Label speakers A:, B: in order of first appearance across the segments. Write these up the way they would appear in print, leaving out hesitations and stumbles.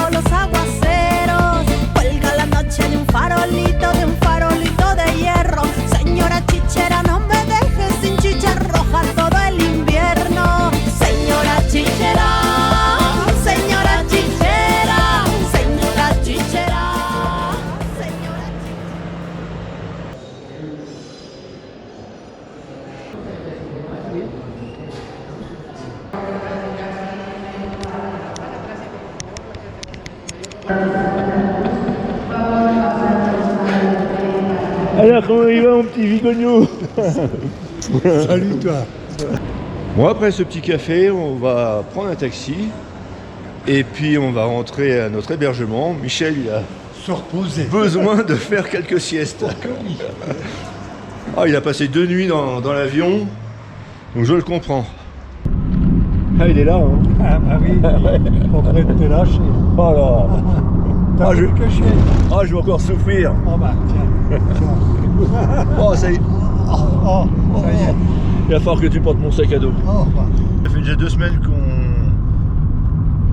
A: con los aguaceros. Cuelga la noche de un farolito de hierro. Señora chichera, no me dejes sin chicha roja todo el invierno. Señora chichera, señora chichera, señora chichera, señora
B: Alors comment il va mon petit Vigogno?
C: Salut toi.
B: Bon, après ce petit café, on va prendre un taxi et puis on va rentrer à notre hébergement. Michel, il a
C: Se reposer.
B: besoin de faire quelques siestes. Ah, il a passé 2 nuits dans l'avion, donc je le comprends. Ah, il est là, hein.
C: Ah bah oui, en train de te lâcher.
B: Oh là.
C: T'as
B: je...
C: vu que je suis.
B: Ah, je vais encore souffrir.
C: Oh bah tiens.
B: Oh, ça y est.
C: Oh, ça y est.
B: Il va falloir que tu portes mon sac à dos.
C: Oh, bah.
B: Ça fait déjà 2 semaines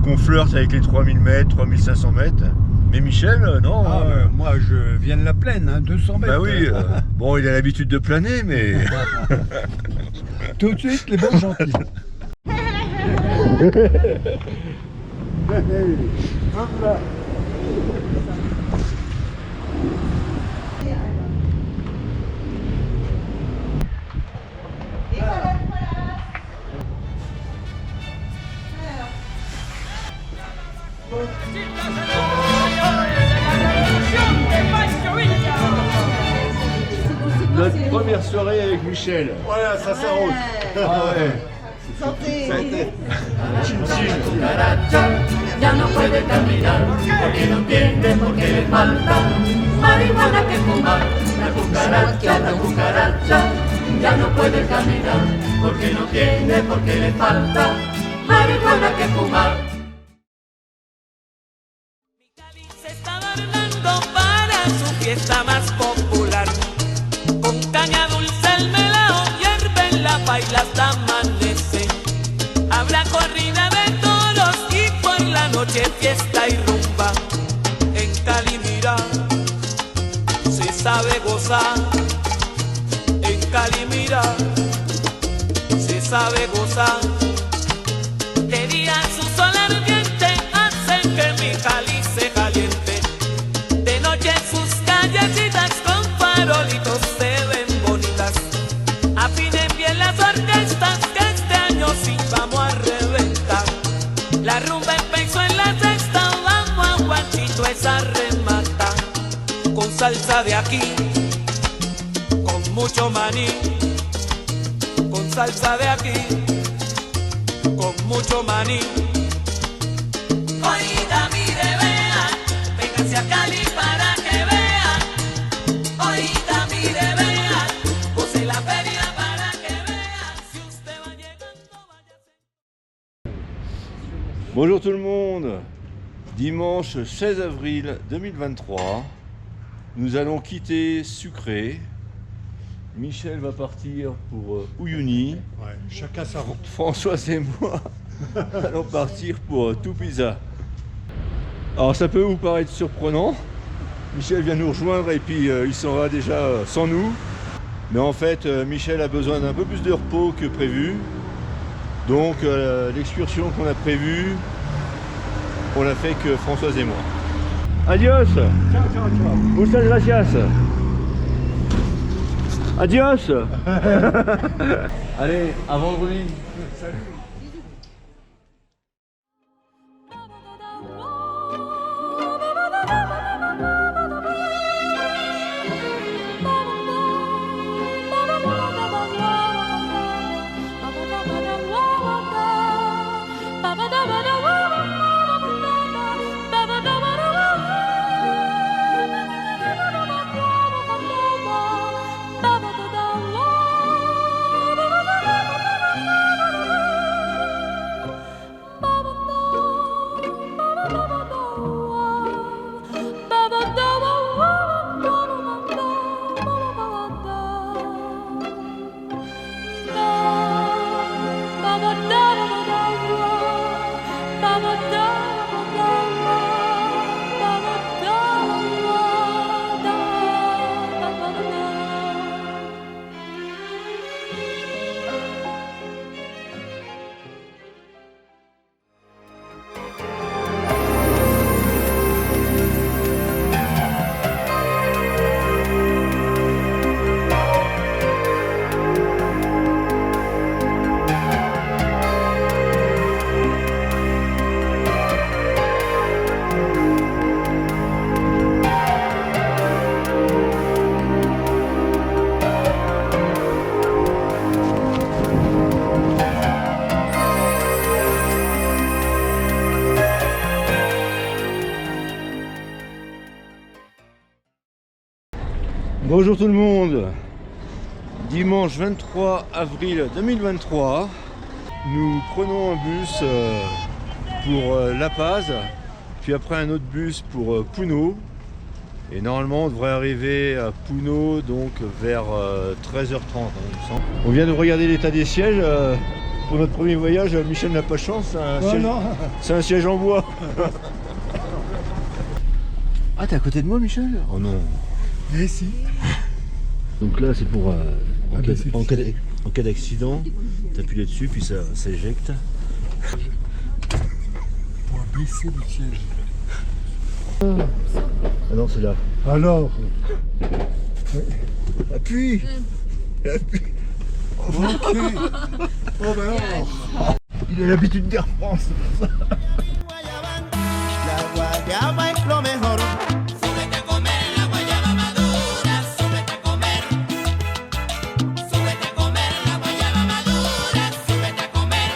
B: qu'on flirte avec les 3000 mètres, 3500 mètres. Mais Michel, non.
C: Ah, moi je viens de la plaine, hein, 200 mètres.
B: Bah oui, bon, il a l'habitude de planer, mais...
C: Tout de suite, les bons gentils.
B: Notre première soirée avec Michel.
C: Voilà, ça s'arrose.
B: Ah ouais.
A: Santé.
B: Chin chin.
D: Ya no puede caminar porque no tiene, porque le falta marihuana que fumar. La cucaracha, ya no puede caminar porque no tiene, porque le falta marihuana que fumar.
E: Se está adornando para su fiesta más popular. Con caña dulce el melao hierve en la paila hasta amanece. Habrá corrida de toros y por la noche fiesta y rumba. En Cali mira, se sabe gozar. En Cali mira, se sabe gozar. De día su sol ardiente hace que mi Cali se caliente. De noche sus callecitas con farolitos se ven bonitas. Afinen bien las orquestas que este año sí vamos a reventar. La rumba empezó en la sexta, vamos a guachito esa remata. Con salsa de aquí, con mucho maní. Con salsa de aquí, con mucho maní. Oída, mire, vea, véngase a Cali para que vea. Oída, mire, vea, goce la feria para que vea. Si usted va llegando, vaya.
B: Bonjour tout le monde. Dimanche 16 avril 2023, nous allons quitter Sucré. Michel va partir pour Uyuni.
C: Ouais, chacun sa route.
B: Françoise et moi allons partir pour Tupiza. Alors ça peut vous paraître surprenant. Michel vient nous rejoindre et puis il s'en va déjà sans nous. Mais en fait, Michel a besoin d'un peu plus de repos que prévu. Donc l'excursion qu'on a prévue, on l'a fait que Françoise et moi. Adios.
C: Ciao, ciao, ciao.
B: Muchas gracias. Adios. Allez, à vendredi. Bonjour tout le monde. Dimanche 23 avril 2023. Nous prenons un bus pour La Paz, puis après un autre bus pour Puno. Et normalement on devrait arriver à Puno donc vers 13h30 il me semble. On vient de regarder l'état des sièges. Pour notre premier voyage, Michel n'a pas de chance, c'est un siège en bois. Ah, t'es à côté de moi, Michel? Oh non.
C: Et si.
B: Donc là, c'est pour en
C: c'est
B: cas d'accident, t'appuies là-dessus, puis ça éjecte.
C: Pour baisser le siège.
B: Ah non, c'est là.
C: Alors.
B: Appuie.
C: Ok. Oh ben non.
B: Il a l'habitude d'Air France.
F: La guayaba es lo mejor.
D: Súbete a comer la guayaba madura, súbete a comer. Súbete a comer la guayaba madura, súbete a comer.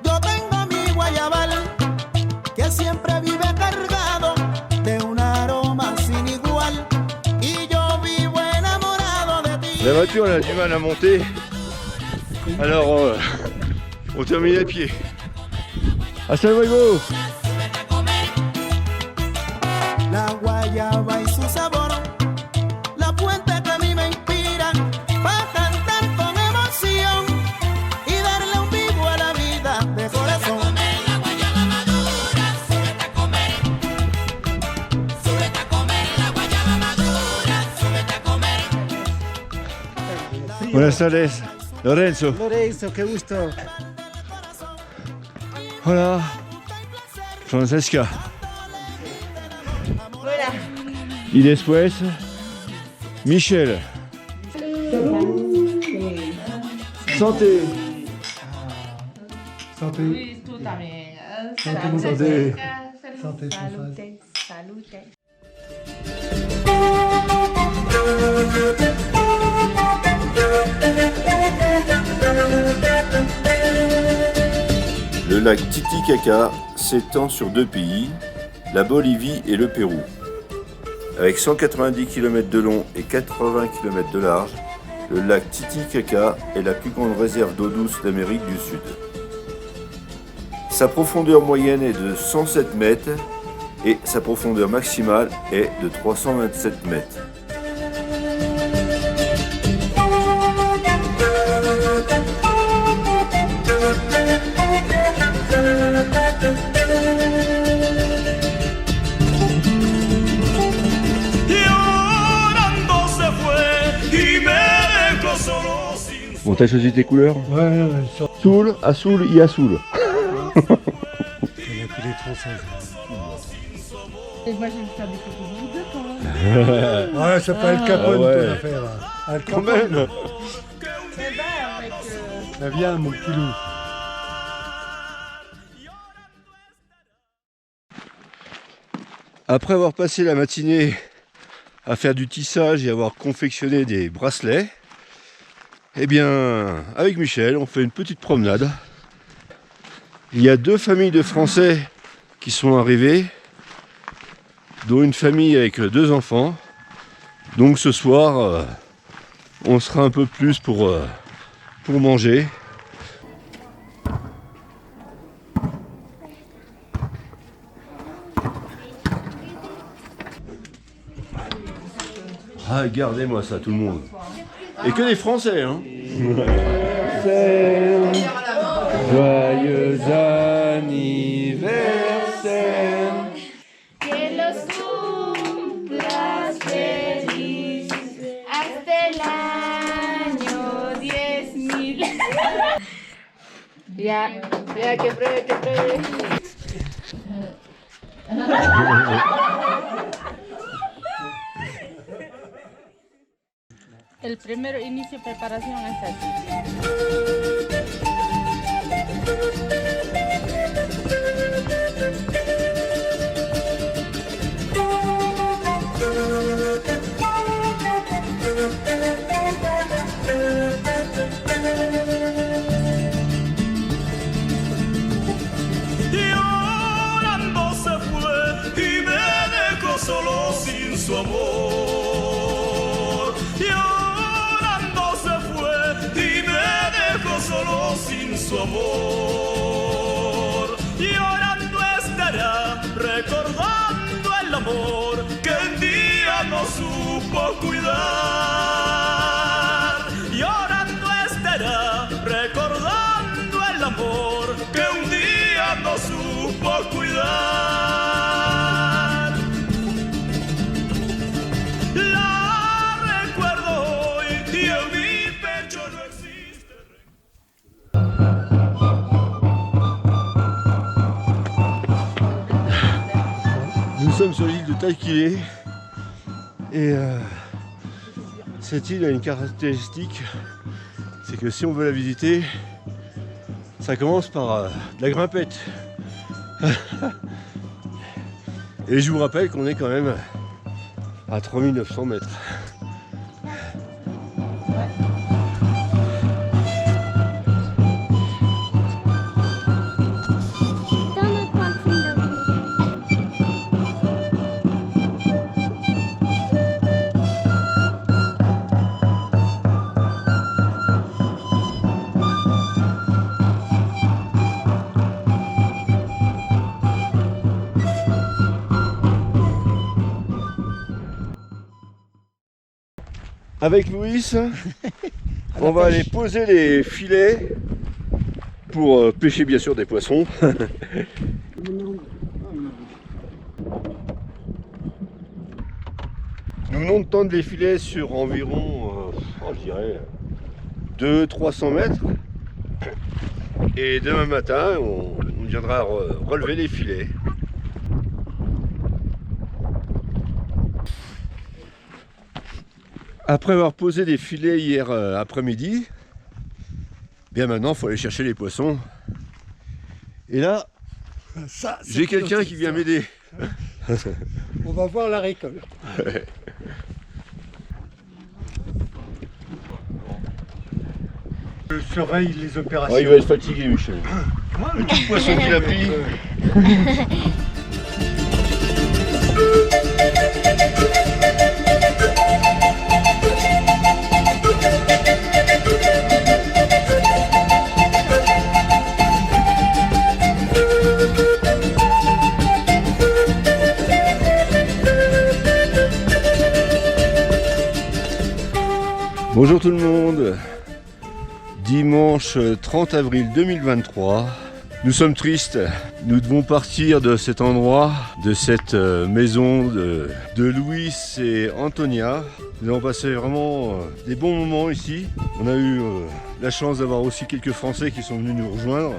F: Yo tengo mi guayabal que siempre vive cargado de un aroma sin igual. Y yo vivo enamorado de ti.
B: La voiture, elle a du mal à monter. Alors, on termine à pied. Hasta luego.
D: Súbete a comer.
F: La guayaba y su sabor, la fuente que a mí me inspira para cantar con emoción y darle un vivo a la vida de corazón.
D: Comer la guayaba madura, súbete a comer. Súbete a comer la guayaba madura, súbete a comer.
B: Buenas tardes, Lorenzo.
C: Lorenzo, qué gusto.
B: Hola, Francesca. Y después, Michel. Santé.
C: Santé.
G: Oui, tú también.
C: Santé, mon santé. Santé, santé.
H: Le lac Titicaca s'étend sur 2 pays, la Bolivie et le Pérou. Avec 190 km de long et 80 km de large, le lac Titicaca est la plus grande réserve d'eau douce d'Amérique du Sud. Sa profondeur moyenne est de 107 mètres et sa profondeur maximale est de 327 mètres.
B: Bon, t'as choisi tes couleurs?
C: Ouais,
B: Soul, Assoul, Yassoul.
C: il y a que les françaises.
G: Et moi, je vais faire des photos de vous deux quand même.
C: Ouais, ça s'appelle Al Capone,
B: Ah ouais.
C: ton affaire. Al
B: Quand
C: Capone.
B: même.
G: Eh ben, avec...
C: Ben, viens, mon petit loup.
B: Après avoir passé la matinée à faire du tissage et avoir confectionné des bracelets, eh bien, avec Michel, on fait une petite promenade. Il y a 2 familles de Français qui sont arrivées, dont une famille avec 2 enfants. Donc ce soir, on sera un peu plus pour manger. Ah, gardez-moi ça, tout le monde. Et que des Français, hein. Joyeux anniversaire.
I: Que los cumplas feliz hasta el año 10.000. Ya, que pruebe, que pruebe.
G: El primer inicio de preparación es así.
E: Llorando se fue y me dejó solo sin su amor. amor. Llorando estará, recordando el amor que un día no supo cuidar. Llorando estará, recordando el amor que un día no supo cuidar. La recuerdo hoy y en mi pecho no existe.
B: Nous sommes sur l'île de Taïkilé et cette île a une caractéristique, c'est que si on veut la visiter, ça commence par de la grimpette. Et je vous rappelle qu'on est quand même à 3900 mètres. Avec Louis, on va aller poser les filets pour pêcher bien sûr des poissons. Nous venons de tendre les filets sur environ, je dirais, 200-300 mètres. Et demain matin, on viendra relever les filets. Après avoir posé des filets hier après-midi, bien maintenant il faut aller chercher les poissons. Et là, j'ai quelqu'un qui vient m'aider.
C: On va voir la récolte.
B: Ouais.
C: Je surveille les opérations.
B: Ouais, il va être fatigué, Michel. Le tout poisson qu'il a pris. Bonjour tout le monde, dimanche 30 avril 2023, nous sommes tristes, nous devons partir de cet endroit, de cette maison de Louis et Antonia. Nous avons passé vraiment des bons moments ici, on a eu la chance d'avoir aussi quelques Français qui sont venus nous rejoindre.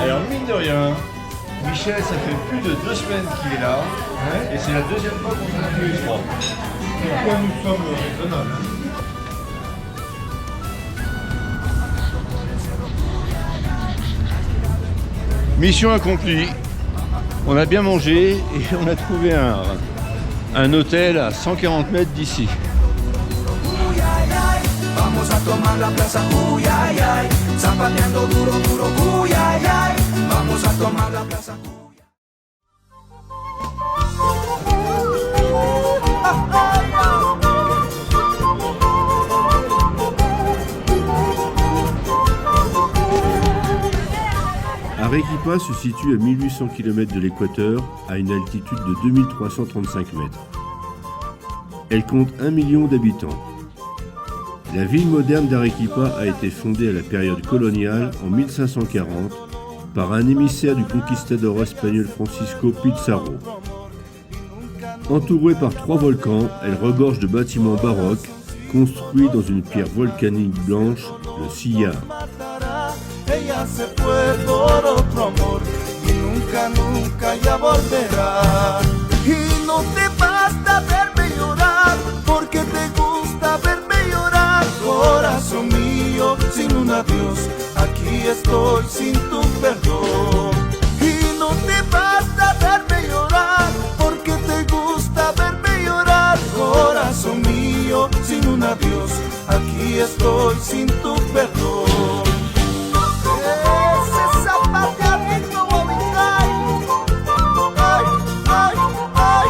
B: Alors mine de rien, Michel, ça fait plus de 2 semaines qu'il est là, et c'est la deuxième fois qu'on vient tous les trois.
C: Pourquoi nous sommes raisonnables?
B: Mission accomplie, on a bien mangé et on a trouvé un hôtel à 140 mètres d'ici.
F: Vamos a tomar la plaza, Cuyayay, zapateando duro, duro, Cuyayay. Vamos a tomar la plaza,
H: Arequipa se situe à 1800 km de l'équateur, à une altitude de 2335 mètres. Elle compte 1 million d'habitants. La ville moderne d'Arequipa a été fondée à la période coloniale en 1540 par un émissaire du conquistador espagnol Francisco Pizarro. Entourée par 3 volcans, elle regorge de bâtiments baroques construits dans une pierre volcanique blanche, le sillar.
F: Ella se fue por otro amor y nunca, nunca ya volverá. Y no te basta verme llorar, porque te gusta verme llorar. Corazón mío, sin un adiós, aquí estoy sin tu perdón. Y no te basta verme llorar, porque te gusta verme llorar. Corazón mío, sin un adiós, aquí estoy sin tu perdón. Ese zapateadito vomitar. Ay, ay, ay.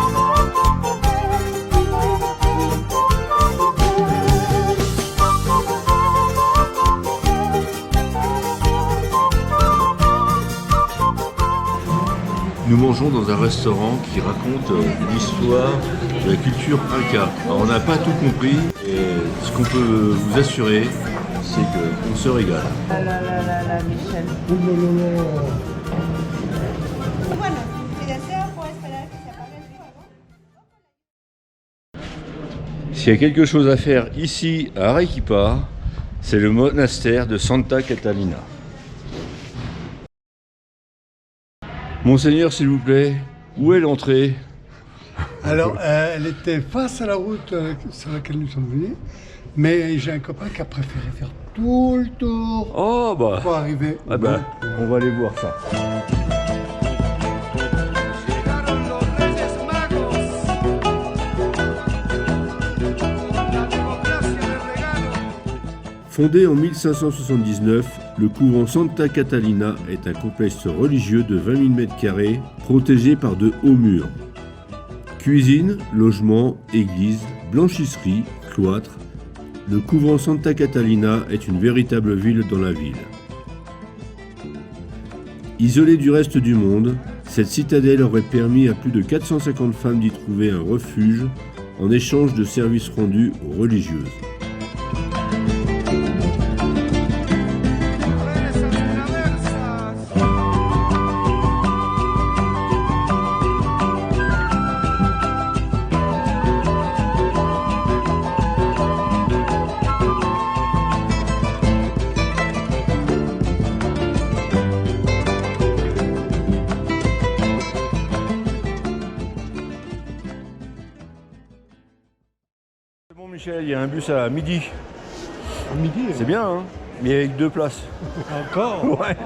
H: Nous mangeons dans un restaurant qui raconte l'histoire de la culture Inca. Alors, on n'a pas tout compris, et ce qu'on peut vous assurer, c'est qu'on se régale.
I: Michel.
A: Bueno, si desea puede esperar que se apague el fuego.
B: S'il y a quelque chose à faire ici à Arequipa, c'est le monastère de Santa Catalina. Monseigneur, s'il vous plaît, où est l'entrée?
C: Alors, elle était face à la route sur laquelle nous sommes venus, mais j'ai un copain qui a préféré faire tout le tour
B: Oh bah,
C: pour arriver.
B: ah bah, on va aller voir ça.
H: Fondé en 1579, le couvent Santa Catalina est un complexe religieux de 20 000 m², protégé par de hauts murs. Cuisine, logement, église, blanchisserie, cloître, le couvent Santa Catalina est une véritable ville dans la ville. Isolée du reste du monde, cette citadelle aurait permis à plus de 450 femmes d'y trouver un refuge en échange de services rendus aux religieuses.
B: C'est bon Michel, il y a un bus à midi.
C: À midi.
B: C'est bien, hein? Mais avec 2 places.
C: Encore.
B: Ouais.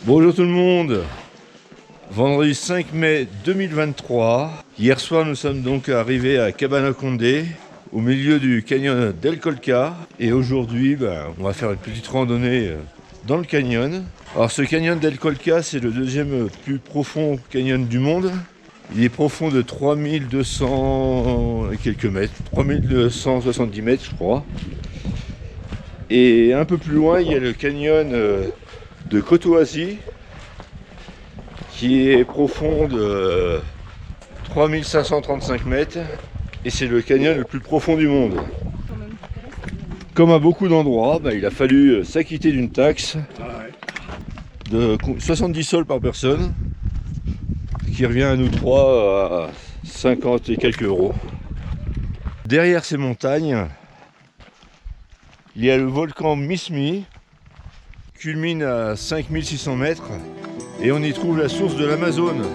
B: Bonjour tout le monde, vendredi 5 mai 2023. Hier soir nous sommes donc arrivés à Cabana Condé, au milieu du canyon del Colca. Et aujourd'hui on va faire une petite randonnée dans le canyon. Alors ce canyon del Colca, c'est le deuxième plus profond canyon du monde. Il est profond de 3200 et quelques mètres, 3270 mètres je crois. Et un peu plus loin il y a le canyon de Cotopaxi qui est profond de 3535 mètres et c'est le canyon le plus profond du monde. Comme à beaucoup d'endroits, il a fallu s'acquitter d'une taxe de 70 sols par personne qui revient à nous trois à 50 et quelques euros. Derrière ces montagnes, il y a le volcan Mismi, culmine à 5600 mètres et on y trouve la source de l'Amazone.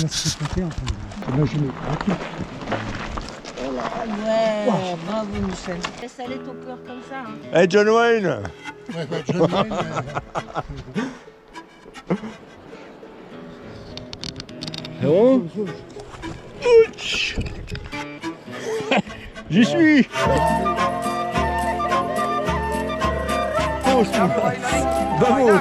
C: la sécurité en fait. Là, je mets gratuit.
I: Ouais, bravo Michel. Laisse aller ton cœur comme ça. Hein.
B: Hey John Wayne.
C: Ouais, bah, John Wayne,
B: C'est bon? Ouch. J'y suis. Vamos.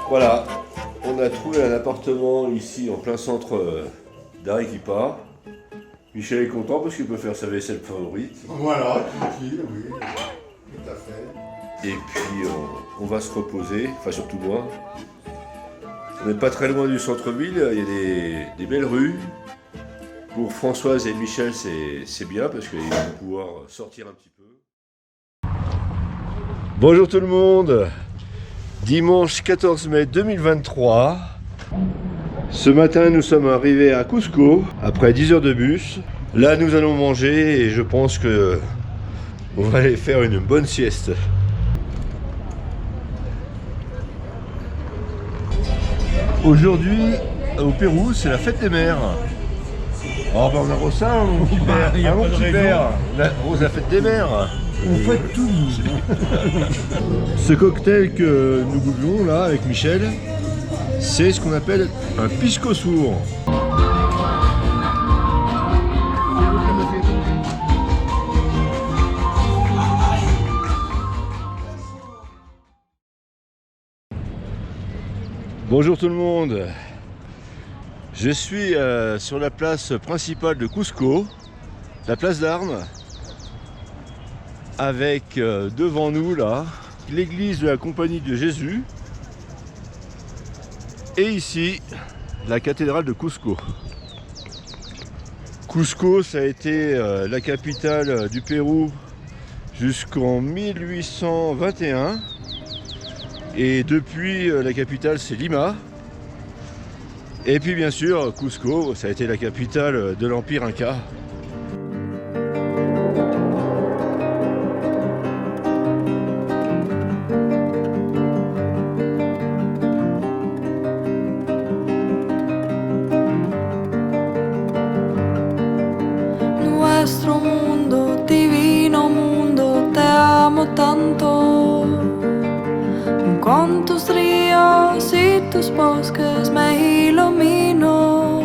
B: Voilà, on a trouvé un appartement ici en plein centre d'Arequipa. Michel est content parce qu'il peut faire sa vaisselle favorite.
C: Voilà, tranquille, oui. Tout à fait.
B: Et puis on va se reposer, enfin surtout moi. On n'est pas très loin du centre-ville, il y a des belles rues. Pour Françoise et Michel, c'est bien parce qu'ils vont pouvoir sortir un petit peu. Bonjour tout le monde. Dimanche 14 mai 2023. Ce matin, nous sommes arrivés à Cusco après 10 heures de bus. Là, nous allons manger et je pense que on va aller faire une bonne sieste. Aujourd'hui, au Pérou, c'est la fête des mers. Oh ben on a Rosa, mon petit père.
C: Il y a
B: mon
C: pas de
B: petit
C: raison.
B: père. La fête des mers.
C: On fait tout.
B: Ce cocktail que nous buvons là avec Michel, c'est ce qu'on appelle un pisco sourd. Bonjour tout le monde. Je suis sur la place principale de Cusco, la place d'Armes, avec devant nous là l'église de la Compagnie de Jésus et ici la cathédrale de Cusco. Cusco, ça a été la capitale du Pérou jusqu'en 1821 et depuis la capitale c'est Lima. Et puis bien sûr, Cusco, ça a été la capitale de l'Empire Inca.
J: Nuestro mundo, divino mundo, te amo tanto. Con tus ríos y tus bosques me ilumino.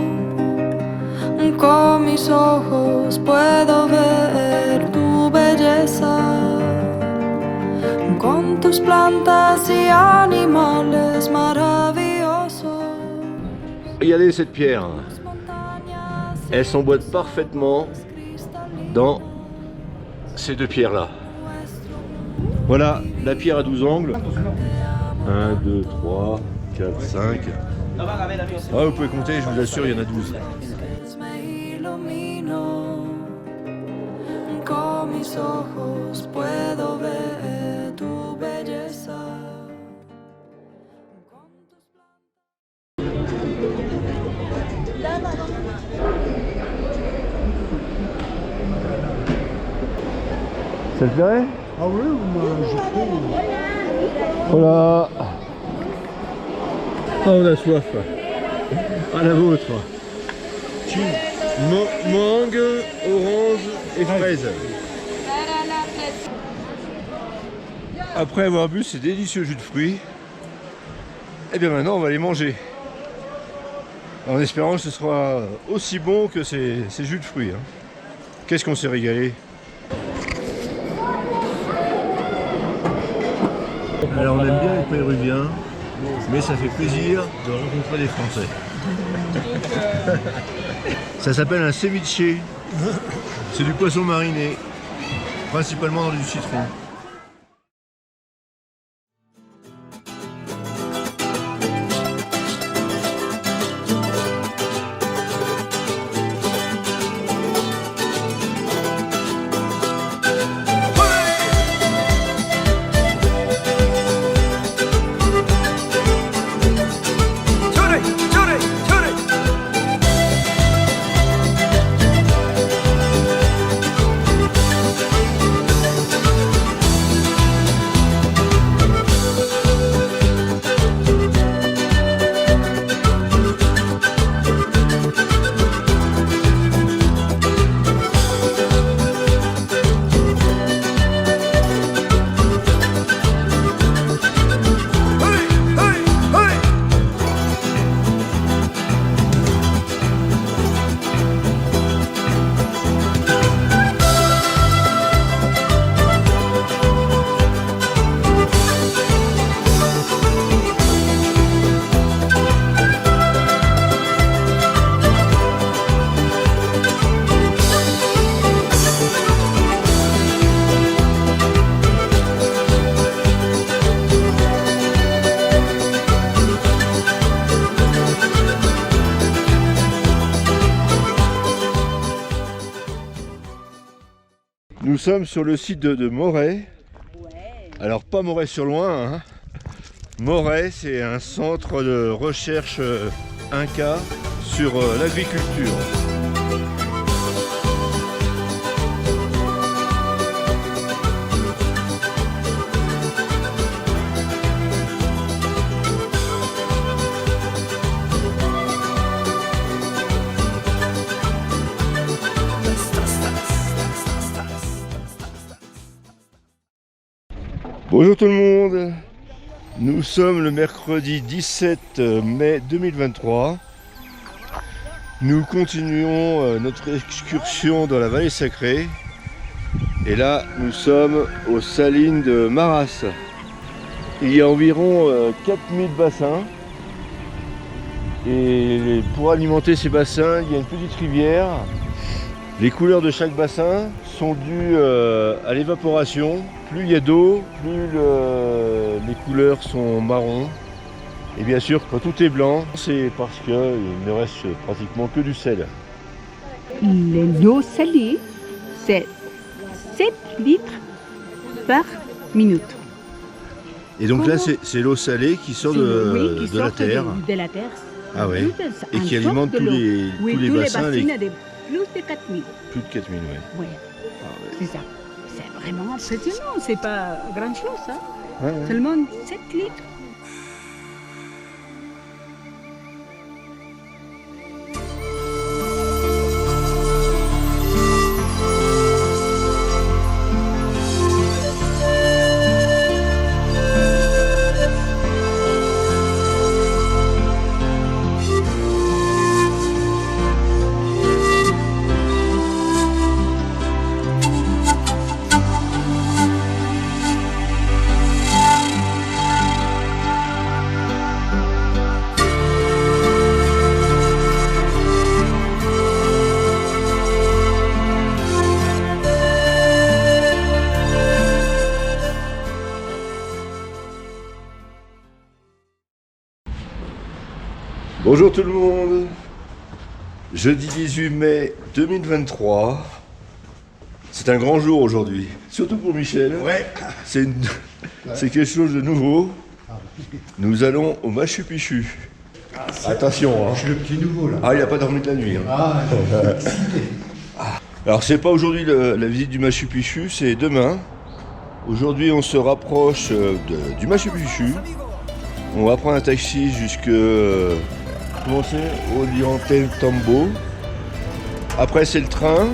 J: Con mis ojos puedo ver tu belleza. Con tus plantas y animales maravillosos.
B: Regardez cette pierre. Elle s'emboîte parfaitement dans ces deux pierres-là. Voilà, la pierre à 12 angles. 1, 2, 3, 4, 5. Ah, vous pouvez compter, je vous assure, il y en a 12.
J: Me ilumino. Con mis ojos puedo ver tu belleza.
B: Ça te plairait?
C: Ah oui, moi je trouve.
B: Voilà. Ah, on a soif. À la vôtre. Mangue, orange et fraise. Après avoir bu ces délicieux jus de fruits, et bien maintenant on va les manger. En espérant que ce sera aussi bon que ces jus de fruits. Hein. Qu'est-ce qu'on s'est régalé. Alors on aime bien les Péruviens, mais ça fait plaisir de rencontrer des Français. Ça s'appelle un ceviche. C'est du poisson mariné, principalement dans du citron. Nous sommes sur le site de Moret. Alors pas Moret-sur-Loing, hein. Moret, c'est un centre de recherche Inca sur l'agriculture. Bonjour tout le monde, nous sommes le mercredi 17 mai 2023. Nous continuons notre excursion dans la vallée sacrée. Et là, nous sommes aux salines de Maras. Il y a environ 4000 bassins. Et pour alimenter ces bassins, il y a une petite rivière. Les couleurs de chaque bassin sont dues à l'évaporation. Plus il y a d'eau, plus les couleurs sont marron. Et bien sûr, quand tout est blanc, c'est parce qu'il ne reste pratiquement que du sel.
G: L'eau salée, c'est 7 litres par minute.
B: Et donc là, c'est l'eau salée qui sort de la terre.
G: De la terre.
B: Ah oui. Et qui alimente tous les bassins.
G: Plus de 4000.
B: Plus de 4000, oui.
G: Oui, c'est ça. C'est vraiment impressionnant, c'est pas grand chose, hein.
B: Ouais.
G: Seulement 7 litres.
B: Bonjour tout le monde, jeudi 18 mai 2023, c'est un grand jour aujourd'hui, surtout pour Michel.
C: Ouais.
B: C'est quelque chose de nouveau. Nous allons au Machu Picchu. Attention, hein.
C: Je suis le petit nouveau là.
B: Ah, il n'a pas dormi de la nuit. Hein. Alors c'est pas aujourd'hui la visite du Machu Picchu, c'est demain. Aujourd'hui on se rapproche du Machu Picchu. On va prendre un taxi jusque Ollantaytambo. Après c'est le train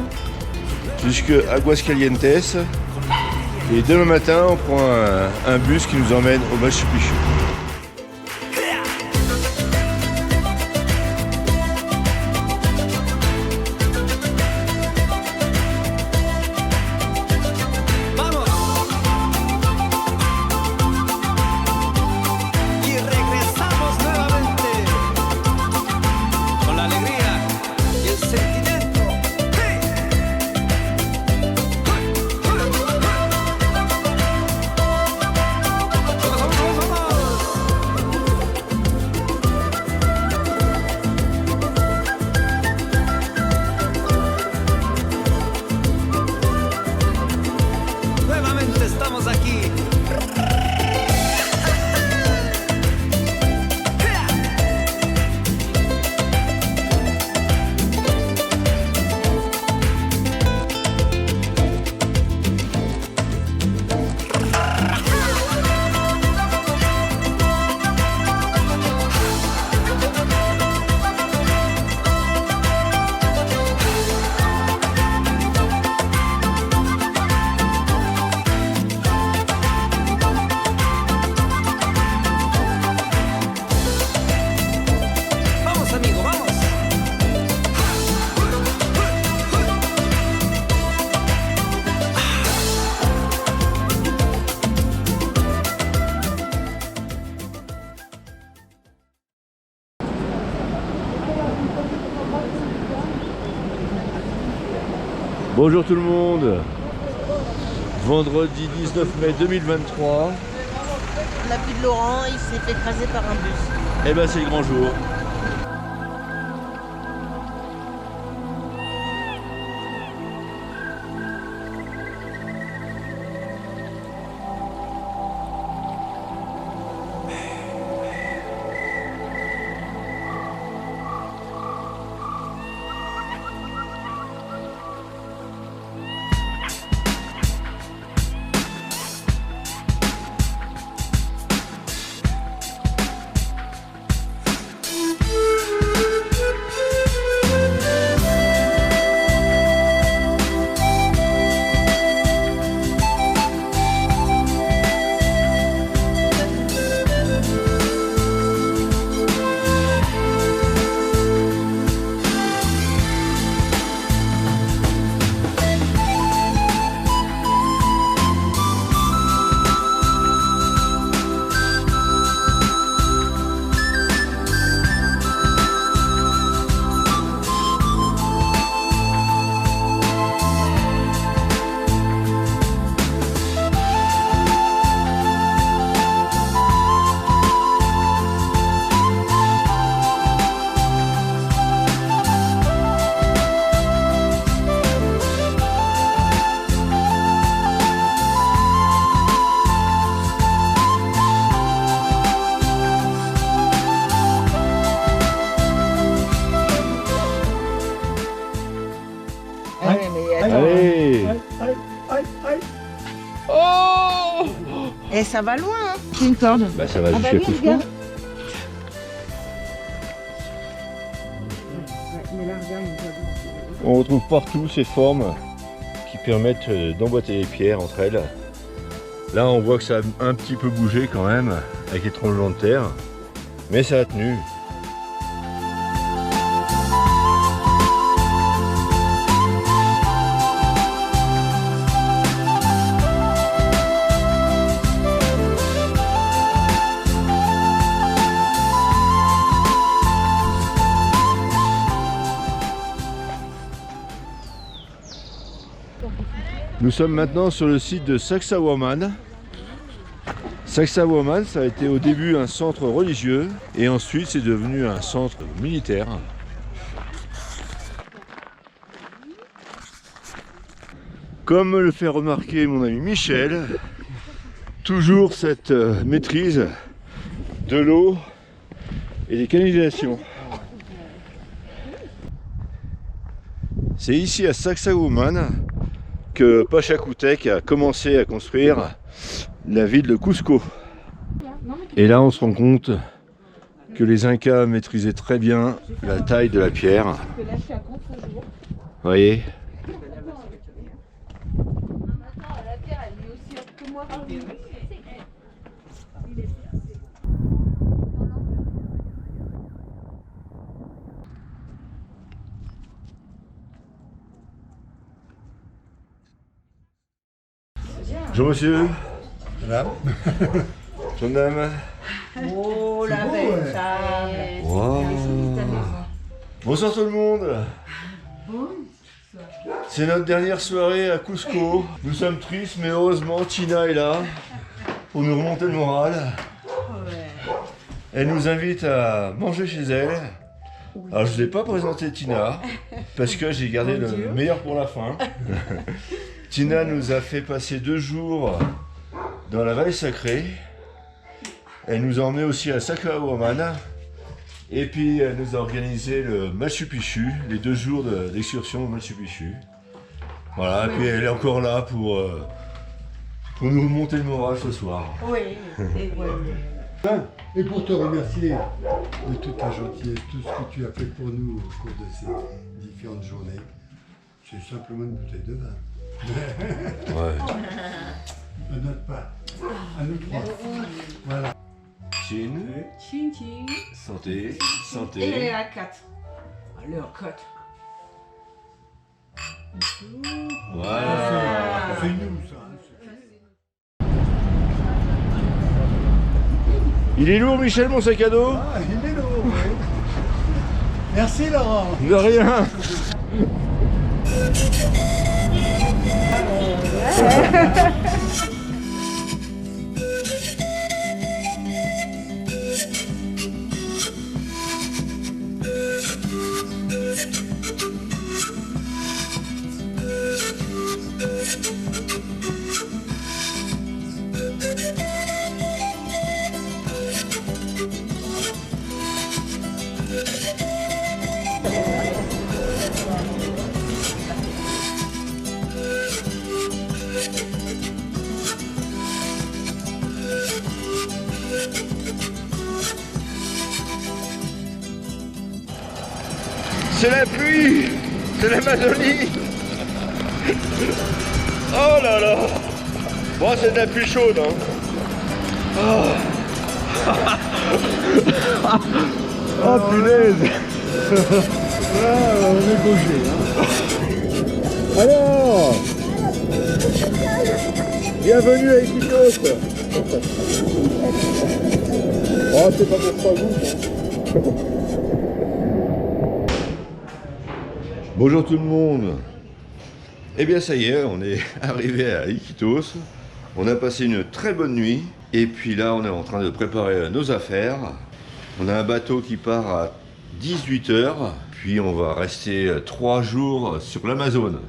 B: jusque Aguascalientes. Et demain matin on prend un bus qui nous emmène au Machu Picchu. Bonjour tout le monde. Vendredi 19 mai 2023.
I: On n'a plus de Laurent, il s'est fait écraser par un bus.
B: Eh ben c'est le grand jour. Allez.
I: Oh. Et ça va loin, hein. C'est une corde.
B: Bah ça va jusqu'à Cusco. On retrouve partout ces formes qui permettent d'emboîter les pierres entre elles. Là on voit que ça a un petit peu bougé quand même avec les tremblements de terre, mais ça a tenu. Nous sommes maintenant sur le site de Sacsayhuaman. Sacsayhuaman, ça a été au début un centre religieux et ensuite c'est devenu un centre militaire. Comme me le fait remarquer mon ami Michel, toujours cette maîtrise de l'eau et des canalisations. C'est ici à Sacsayhuaman que Pachacútec a commencé à construire la ville de Cusco. Et là on se rend compte que les Incas maîtrisaient très bien la taille de la pierre. Vous voyez ? Bonjour monsieur.
C: Madame.
B: Bonjour dame.
I: Oh la belle femme.
B: Wow. Bonsoir tout le monde. C'est notre dernière soirée à Cusco. Nous sommes tristes mais heureusement Tina est là pour nous remonter le moral. Elle nous invite à manger chez elle. Alors je ne vous ai pas présenté Tina parce que j'ai gardé le meilleur pour la fin. Tina nous a fait passer 2 jours dans la vallée sacrée. Elle nous a emmenés aussi à Sacsayhuaman. Et puis elle nous a organisé le Machu Picchu, les 2 jours d'excursion au Machu Picchu. Voilà, et puis elle est encore là pour nous remonter le moral ce soir.
I: Oui,
C: Et pour te remercier de toute ta gentillesse, tout ce que tu as fait pour nous au cours de ces différentes journées, c'est simplement une bouteille de vin.
B: Ouais.
C: Ne note pas. À nous 3. Voilà.
B: Chin.
G: Ching ching.
B: Santé. Santé.
G: Et elle est à 4. Alors, 4.
B: Voilà.
C: C'est nous ça.
B: Il est lourd Michel mon sac à dos?
C: Ah, il est lourd, oui. Merci Laurent.
B: De rien. C'est la pluie, c'est l'Amazonie. Oh là là. Bon, c'est de la pluie chaude, hein. Oh punaise.
C: On est gaucher.
B: Alors, bienvenue à Iquitos. Oh, c'est pas pour 3 jours. Bonjour tout le monde. Eh bien ça y est, on est arrivé à Iquitos. On a passé une très bonne nuit. Et puis là, on est en train de préparer nos affaires. On a un bateau qui part à 18 h. Puis on va rester 3 jours sur l'Amazone.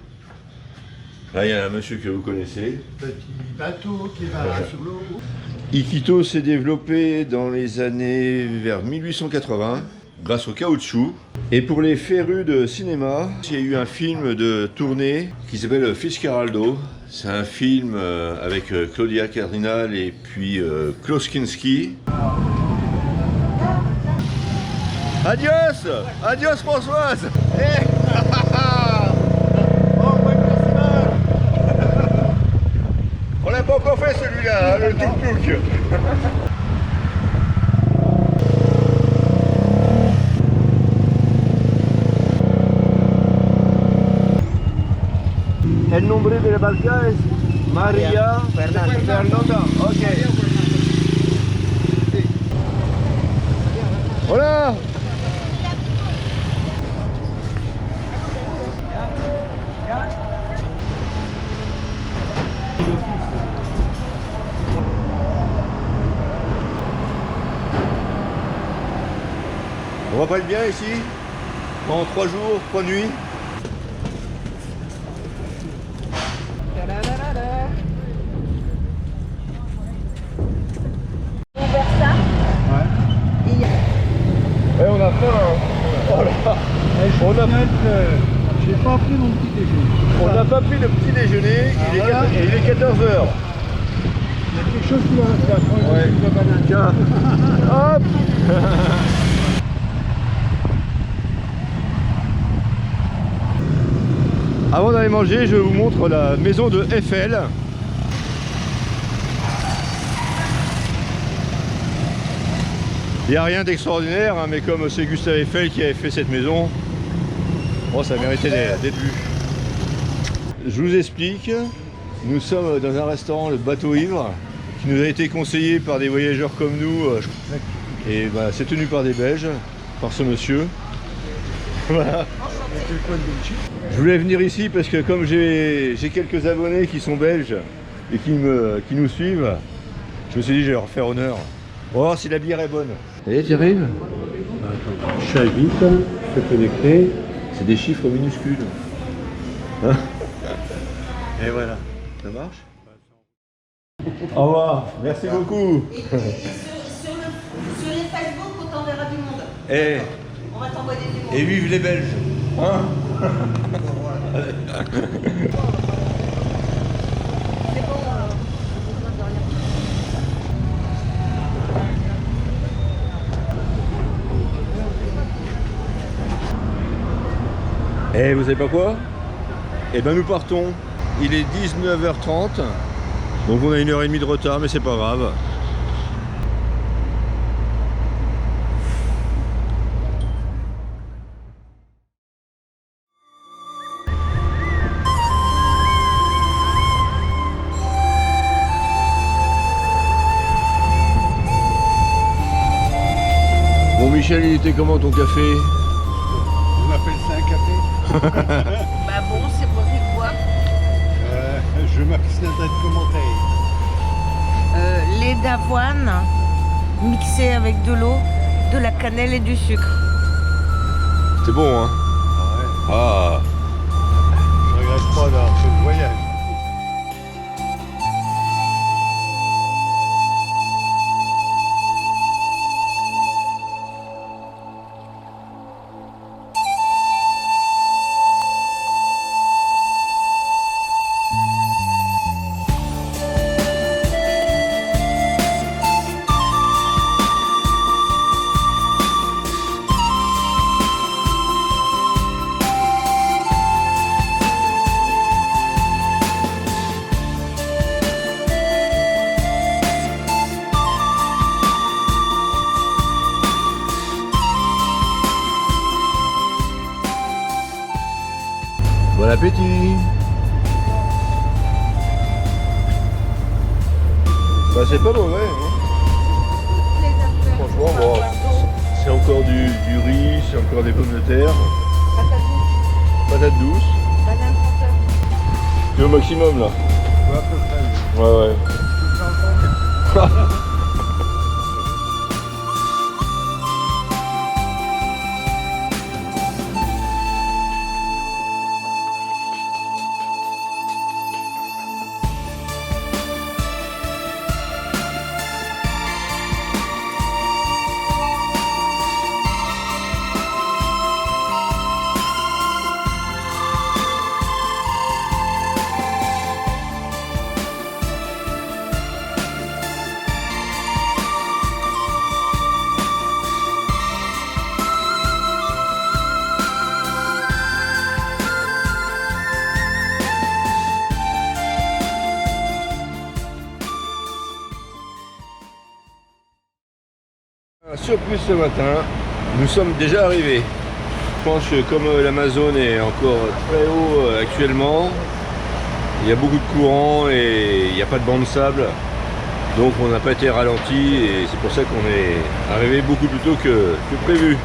B: Là, il y a un monsieur que vous connaissez.
C: Petit bateau qui va sur l'eau.
B: Iquitos s'est développé dans les années vers 1880 grâce au caoutchouc. Et pour les férus de cinéma, il y a eu un film de tournée qui s'appelle Fitzcarraldo. C'est un film avec Claudia Cardinal et puis Klaus Kinski. Adios! Adios Françoise! Hey. On l'a pas encore fait celui-là, hein, le tuk-tuk. El nombre de la barca es María Fernanda. Ok. Hola. On va pas être bien ici? En 3 jours, 3 nuits? Ouais, on a faim, hein. Oh là.
C: J'ai pas pris mon petit déjeuner.
B: On n'a pas pris le petit déjeuner, il est 14 h.
C: Il y a quelque chose qui va faire.
B: Ouais. Tiens. Hop. Avant d'aller manger, je vous montre la maison de Eiffel. Il n'y a rien d'extraordinaire, hein, mais comme c'est Gustave Eiffel qui avait fait cette maison, bon, ça méritait d'être vu. Je vous explique, nous sommes dans un restaurant, le Bateau Ivre, qui nous a été conseillé par des voyageurs comme nous, et bah, c'est tenu par des Belges, par ce monsieur. Voilà. Je voulais venir ici parce que comme j'ai quelques abonnés qui sont belges et qui nous suivent, je me suis dit je vais leur faire honneur. On va voir si la bière est bonne. Et tu arrives?
C: Je suis vite, je suis connecté.
B: C'est des chiffres minuscules. Hein? Et voilà, ça marche? Au revoir, merci beaucoup.
I: Et sur les Facebook, on t'enverra du monde.
B: Et,
I: On va t'envoyer du monde.
B: et vive les Belges. Hein? Et vous savez pas quoi? Eh ben nous partons. Il est 19 h 30. Donc on a 1 h 30 de retard, mais c'est pas grave. Bon Michel, il était comment ton café?
C: On appelle ça un café.
I: Bah bon, c'est pour quoi?
C: Je max la date commentaire.
I: Lait d'avoine mixé avec de l'eau, de la cannelle et du sucre.
B: C'est bon, hein? Ah,
C: Je regrette pas d'avoir fait le voyage.
B: bon appétit! Bah c'est pas mauvais, hein? Franchement, bon, c'est encore du riz, c'est encore des pommes de terre. Patates douces. C'est au maximum là.
C: Ouais, à peu près.
B: Ouais, ouais. Surprise ce matin, nous sommes déjà arrivés. Je pense que comme l'Amazone est encore très haut actuellement, il y a beaucoup de courant et il n'y a pas de banc de sable. Donc on n'a pas été ralenti et c'est pour ça qu'on est arrivé beaucoup plus tôt que prévu.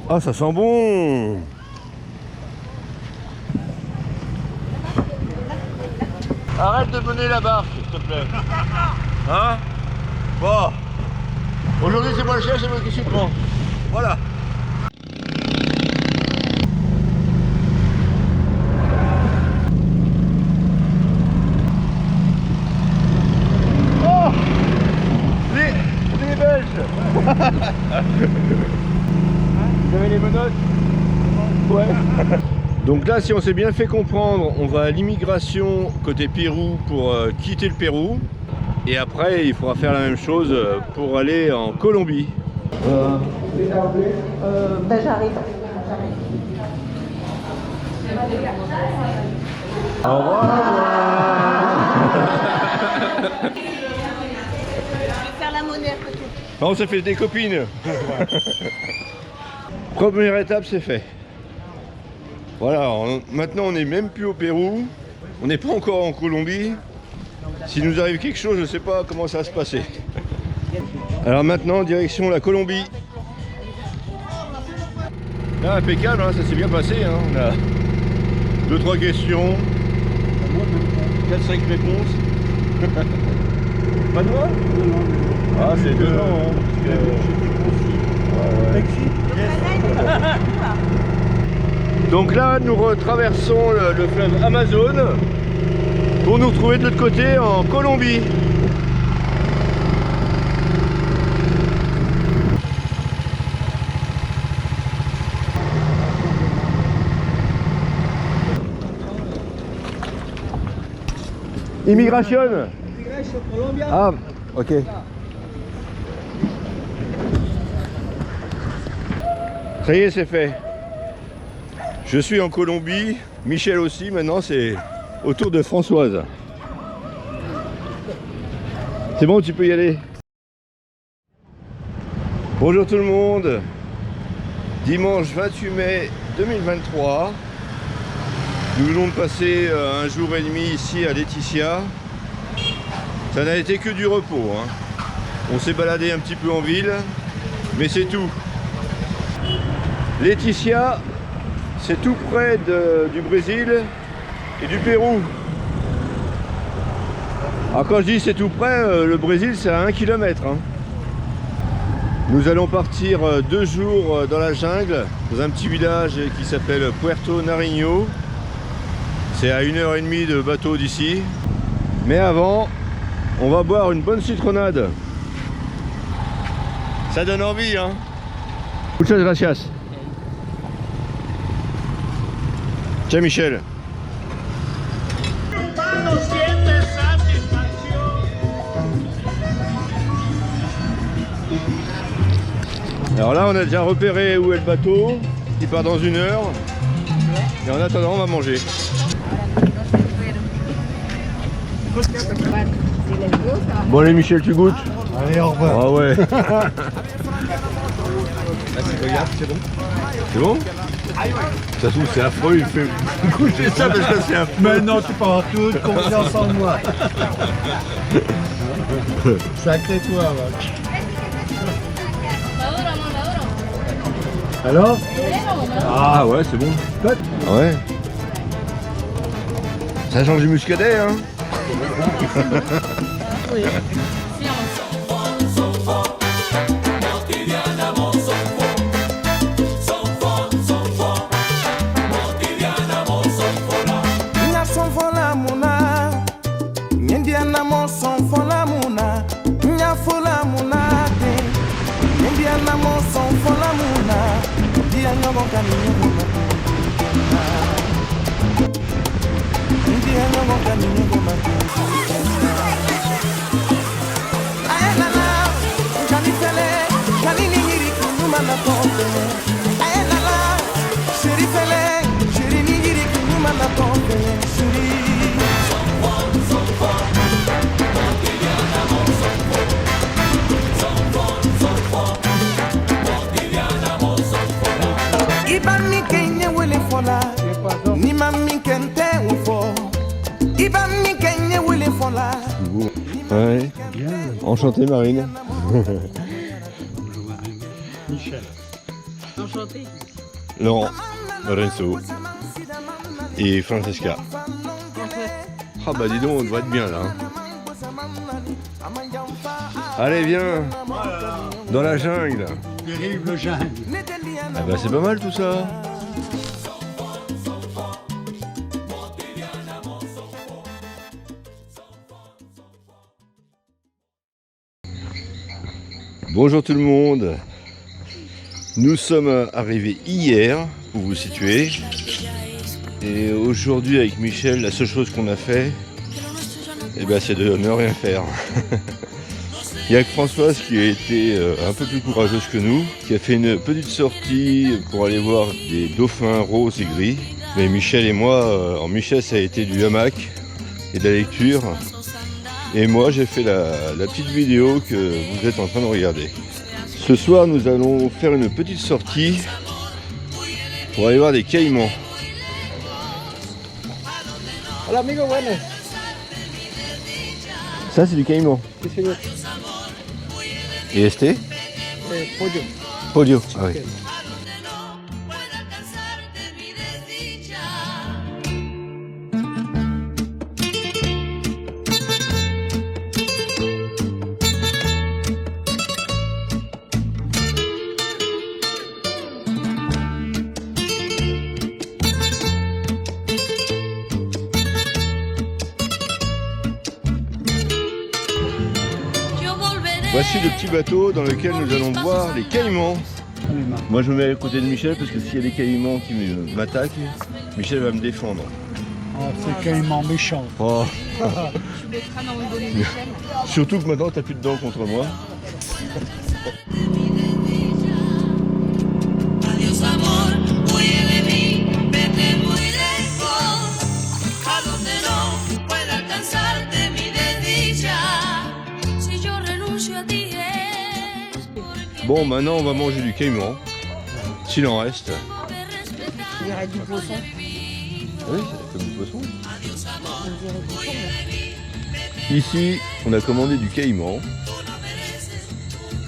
B: Ah, ça sent bon! Arrête de mener la barque, s'il te plaît. Hein? Bon. Aujourd'hui c'est moins cher, c'est moi qui suis prend. Voilà. Oh! Les Belges. Vous avez les menottes? Ouais. Donc là, si on s'est bien fait comprendre, on va à l'immigration côté Pérou pour quitter le Pérou. Et après, il faudra faire la même chose pour aller en Colombie.
I: Ben j'arrive.
B: Au revoir.
I: Je vais faire la monnaie à côté.
B: On s'est fait des copines. Première étape, c'est fait. Voilà, maintenant on n'est même plus au Pérou. On n'est pas encore en Colombie. S'il nous arrive quelque chose, je ne sais pas comment ça va se passer. Alors maintenant, direction la Colombie. Là, impeccable, hein, ça s'est bien passé. Hein. On a 2-3 questions, 4-5 réponses. Pas de moi? Ah, c'est 2 ans. Hein, donc là, nous retraversons le fleuve Amazone pour nous retrouver de l'autre côté en Colombie. Immigration. Ah, ok. Ça y est, c'est fait. Je suis en Colombie, Michel aussi, maintenant c'est au tour de Françoise. C'est bon, tu peux y aller. Bonjour tout le monde. Dimanche 28 mai 2023. Nous venons de passer un jour et demi ici à Leticia. Ça n'a été que du repos. Hein. On s'est baladé un petit peu en ville, mais c'est tout. Leticia, C'est tout près du Brésil et du Pérou. Alors quand je dis c'est tout près, le Brésil c'est à 1 km. Hein. Nous allons partir 2 jours dans la jungle, dans un petit village qui s'appelle Puerto Nariño. C'est à 1h30 de bateau d'ici. Mais avant, on va boire une bonne citronnade. Ça donne envie, hein. Muchas gracias. Tiens Michel. Alors là on a déjà repéré où est le bateau, qui part dans 1 heure. Et en attendant on va manger. Bon allez Michel, tu goûtes?
C: Allez, au revoir.
B: Ah ouais. C'est bon? C'est bon? Ça se trouve c'est affreux, il fait goûter ça parce que c'est affreux.
C: Mais non, tu peux avoir toute confiance en moi. Sacré toi, va. Alors?
B: Ah ouais, c'est bon. Ah ouais. Ça change du muscadet, hein. Ouais. Enchanté Marine.
C: Michel.
G: Enchanté.
B: Laurent, Lorenzo et Francesca. Ah bah dis donc, on devrait être bien là. Allez viens, dans la jungle.
C: Terrible jungle.
B: Ah bah c'est pas mal tout ça. Bonjour tout le monde. Nous sommes arrivés hier, pour vous situer. Et aujourd'hui avec Michel, la seule chose qu'on a fait, c'est de ne rien faire. Il n'y a que Françoise qui a été un peu plus courageuse que nous, qui a fait une petite sortie pour aller voir des dauphins roses et gris. Mais Michel et moi, en Michel ça a été du hamac et de la lecture. Et moi j'ai fait la petite vidéo que vous êtes en train de regarder. Ce soir nous allons faire une petite sortie pour aller voir des caïmans.
C: Hola amigo, bueno.
B: Ça c'est du caïman. Et este?
C: Pollo.
B: Pollo. Ah oui. Voici le petit bateau dans lequel nous allons voir les caïmans. Moi je me mets à côté de Michel parce que s'il y a des caïmans qui m'attaquent, Michel va me défendre.
C: Oh, c'est caïman méchant.
B: Oh. Surtout que maintenant t'as plus de dents contre moi. Bon, maintenant on va manger du caïman, s'il en reste.
I: Il y aurait du poisson.
B: Oui, c'est comme du poisson. Ici, on a commandé du caïman.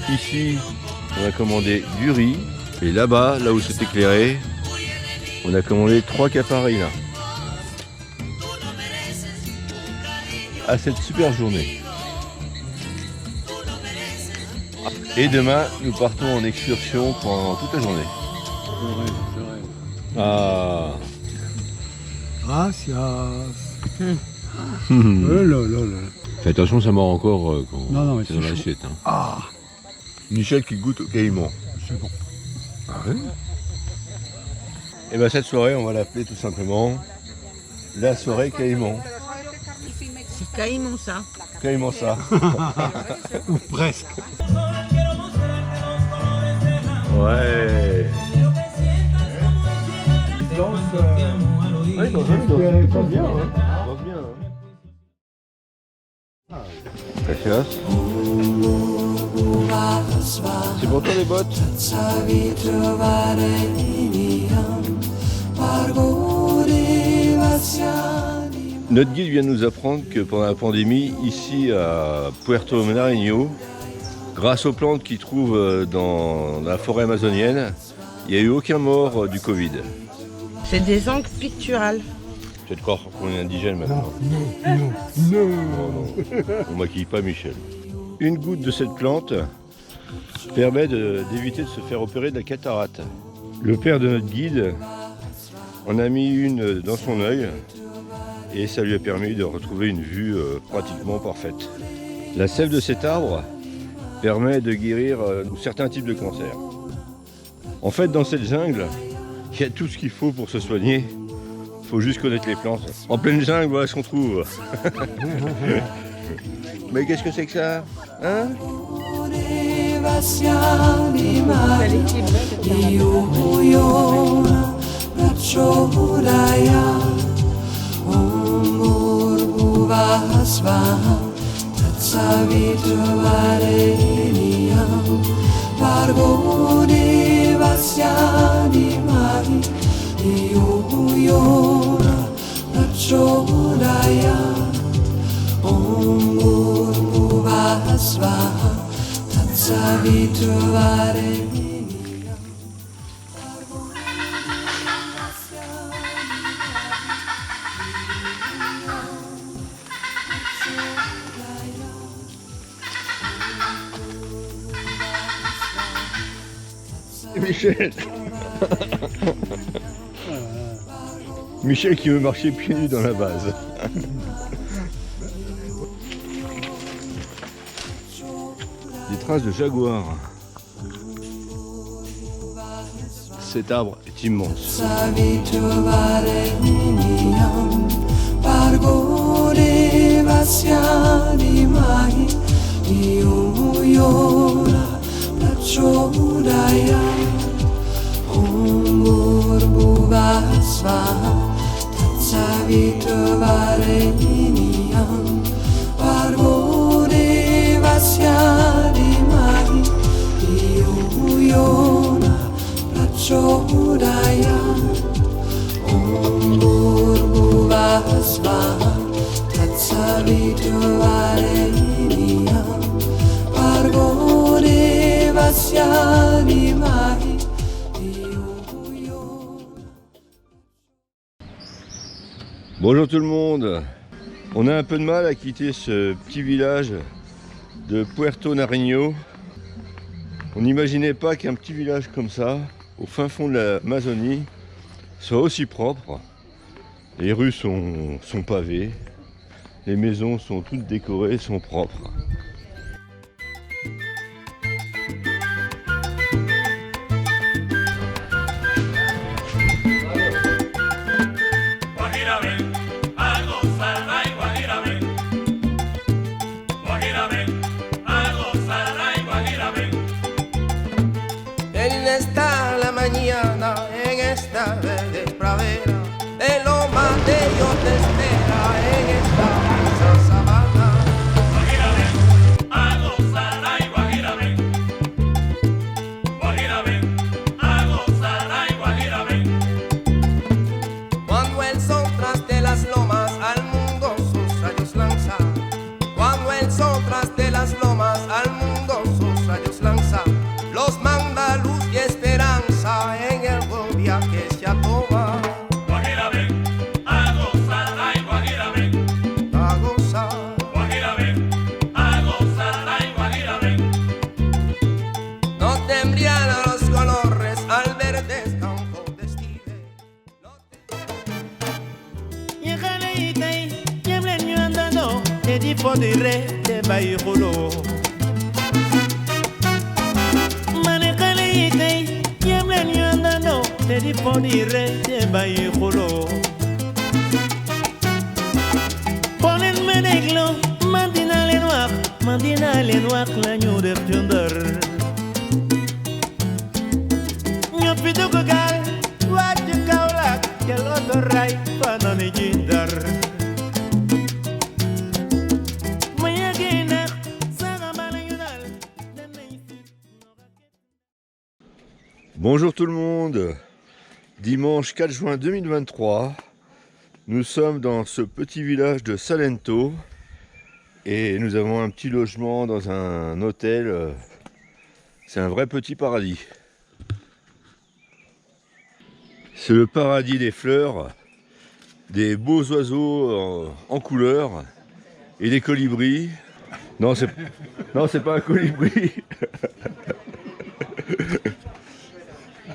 B: Ici, on a commandé du riz. Et là-bas, là où c'est éclairé, On a commandé 3 caparis là. À cette super journée. Et demain, nous partons en excursion pendant toute la journée.
C: Je rêve.
B: Ah.
C: Gracias. Oh là là là.
B: Fais attention, ça mord encore quand
C: Non, mais
B: c'est dans
C: c'est chaud.
B: l'assiette. Hein.
C: Ah,
B: Michel qui goûte au caïman.
C: c'est bon.
B: Ah ouais. Et bien cette soirée, on va l'appeler tout simplement la soirée caïman.
I: C'est caïman ça.
B: Caïman ça.
C: Ou presque.
B: Ouais. Ouais, il danse bien. Gracias. C'est pour toi les bottes? Notre guide vient de nous apprendre que pendant la pandémie, ici à Puerto Nariño, grâce aux plantes qu'ils trouvent dans la forêt amazonienne, il n'y a eu aucun mort du Covid.
I: C'est des angles picturales.
B: Tu vas te croire qu'on est indigène maintenant.
C: Non.
B: Non. On maquille pas Michel. Une goutte de cette plante permet d'éviter de se faire opérer de la cataracte. Le père de notre guide en a mis une dans son œil et ça lui a permis de retrouver une vue pratiquement parfaite. La sève de cet arbre permet de guérir certains types de cancers. En fait, dans cette jungle, il y a tout ce qu'il faut pour se soigner. Il faut juste connaître les plantes. En pleine jungle, voilà ce qu'on trouve. Mais qu'est-ce que c'est que ça? Hein? Michel. Michel qui veut marcher pieds nus dans la base. Des traces de jaguar. Cet arbre est immense. Bonjour tout le monde. On a un peu de mal à quitter ce petit village de Puerto Nariño. On n'imaginait pas qu'un petit village comme ça, au fin fond de l'Amazonie, soit aussi propre. Les rues sont pavées, les maisons sont toutes décorées, sont propres.
F: En esta la mañana, en esta verde pradera, de lo más de Dios te espera, en esta hermosa sabana.
D: Guajira ven, a gozar, ay Guajira ven. Guajira ven, a gozar, ay Guajira ven.
F: Cuando el sol tras de las lomas al mundo sus rayos lanza. Cuando el sol tras de las lomas al mundo sus rayos lanza. Los manda luz y esperanza en el buen viaje se atoma.
K: te di fodire te bayi kholo mane kale yikay yemlen yandano te di fodire te bayi kholo ponen meneglo mandina les noirs l'agneau de Thunder nyopito ko gal wajju kawlak kel otoray panone jindar.
B: Bonjour tout le monde, dimanche 4 juin 2023, nous sommes dans ce petit village de Salento et nous avons un petit logement dans un hôtel, c'est un vrai petit paradis. C'est le paradis des fleurs, des beaux oiseaux en couleur et des colibris. Non, c'est pas un colibri.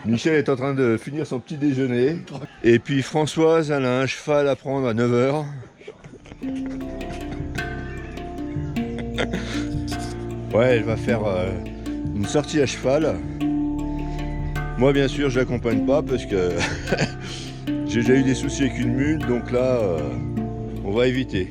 B: Michel est en train de finir son petit déjeuner. Et puis Françoise, elle a un cheval à prendre à 9h. Ouais, elle va faire une sortie à cheval. Moi, bien sûr, je l'accompagne pas parce que j'ai déjà eu des soucis avec une mule. Donc là, on va éviter.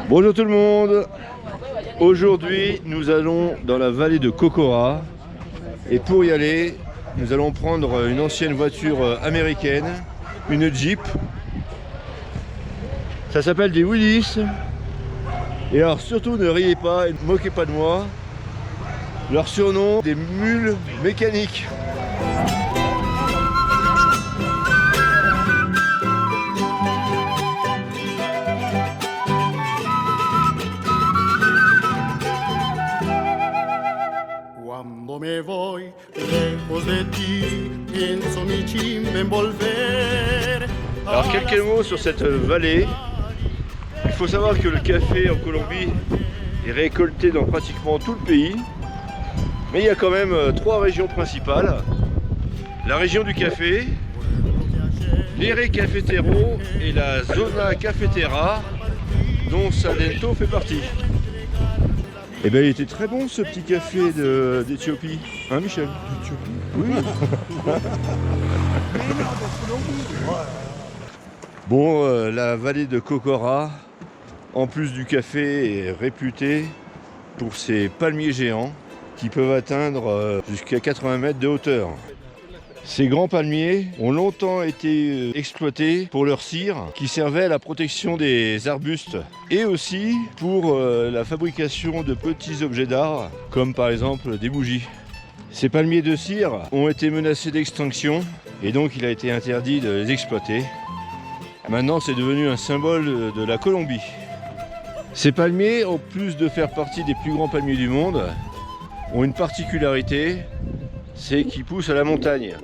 B: Bonjour tout le monde. Aujourd'hui nous allons dans la vallée de Kokora et pour y aller nous allons prendre une ancienne voiture américaine, une Jeep. Ça s'appelle des Willys. Et alors surtout ne riez pas et ne moquez pas de moi. Leur surnom, des mules mécaniques.
L: Me voy lejos de ti, pienso mi chimbe envolver.
B: Alors quelques mots sur cette vallée. Il faut savoir que le café en Colombie est récolté dans pratiquement tout le pays. Mais il y a quand même 3 régions principales. La région du café, l'Ere Cafetero et la Zona Cafetera, dont Salento fait partie. Eh bien, il était très bon ce petit café d'Éthiopie, hein Michel? Oui. Bon, la vallée de Kokora, en plus du café, est réputée pour ses palmiers géants qui peuvent atteindre jusqu'à 80 mètres de hauteur. Ces grands palmiers ont longtemps été exploités pour leur cire qui servait à la protection des arbustes et aussi pour la fabrication de petits objets d'art comme par exemple des bougies. Ces palmiers de cire ont été menacés d'extinction et donc il a été interdit de les exploiter. Maintenant c'est devenu un symbole de la Colombie. Ces palmiers, en plus de faire partie des plus grands palmiers du monde, ont une particularité, c'est qu'ils poussent à la montagne.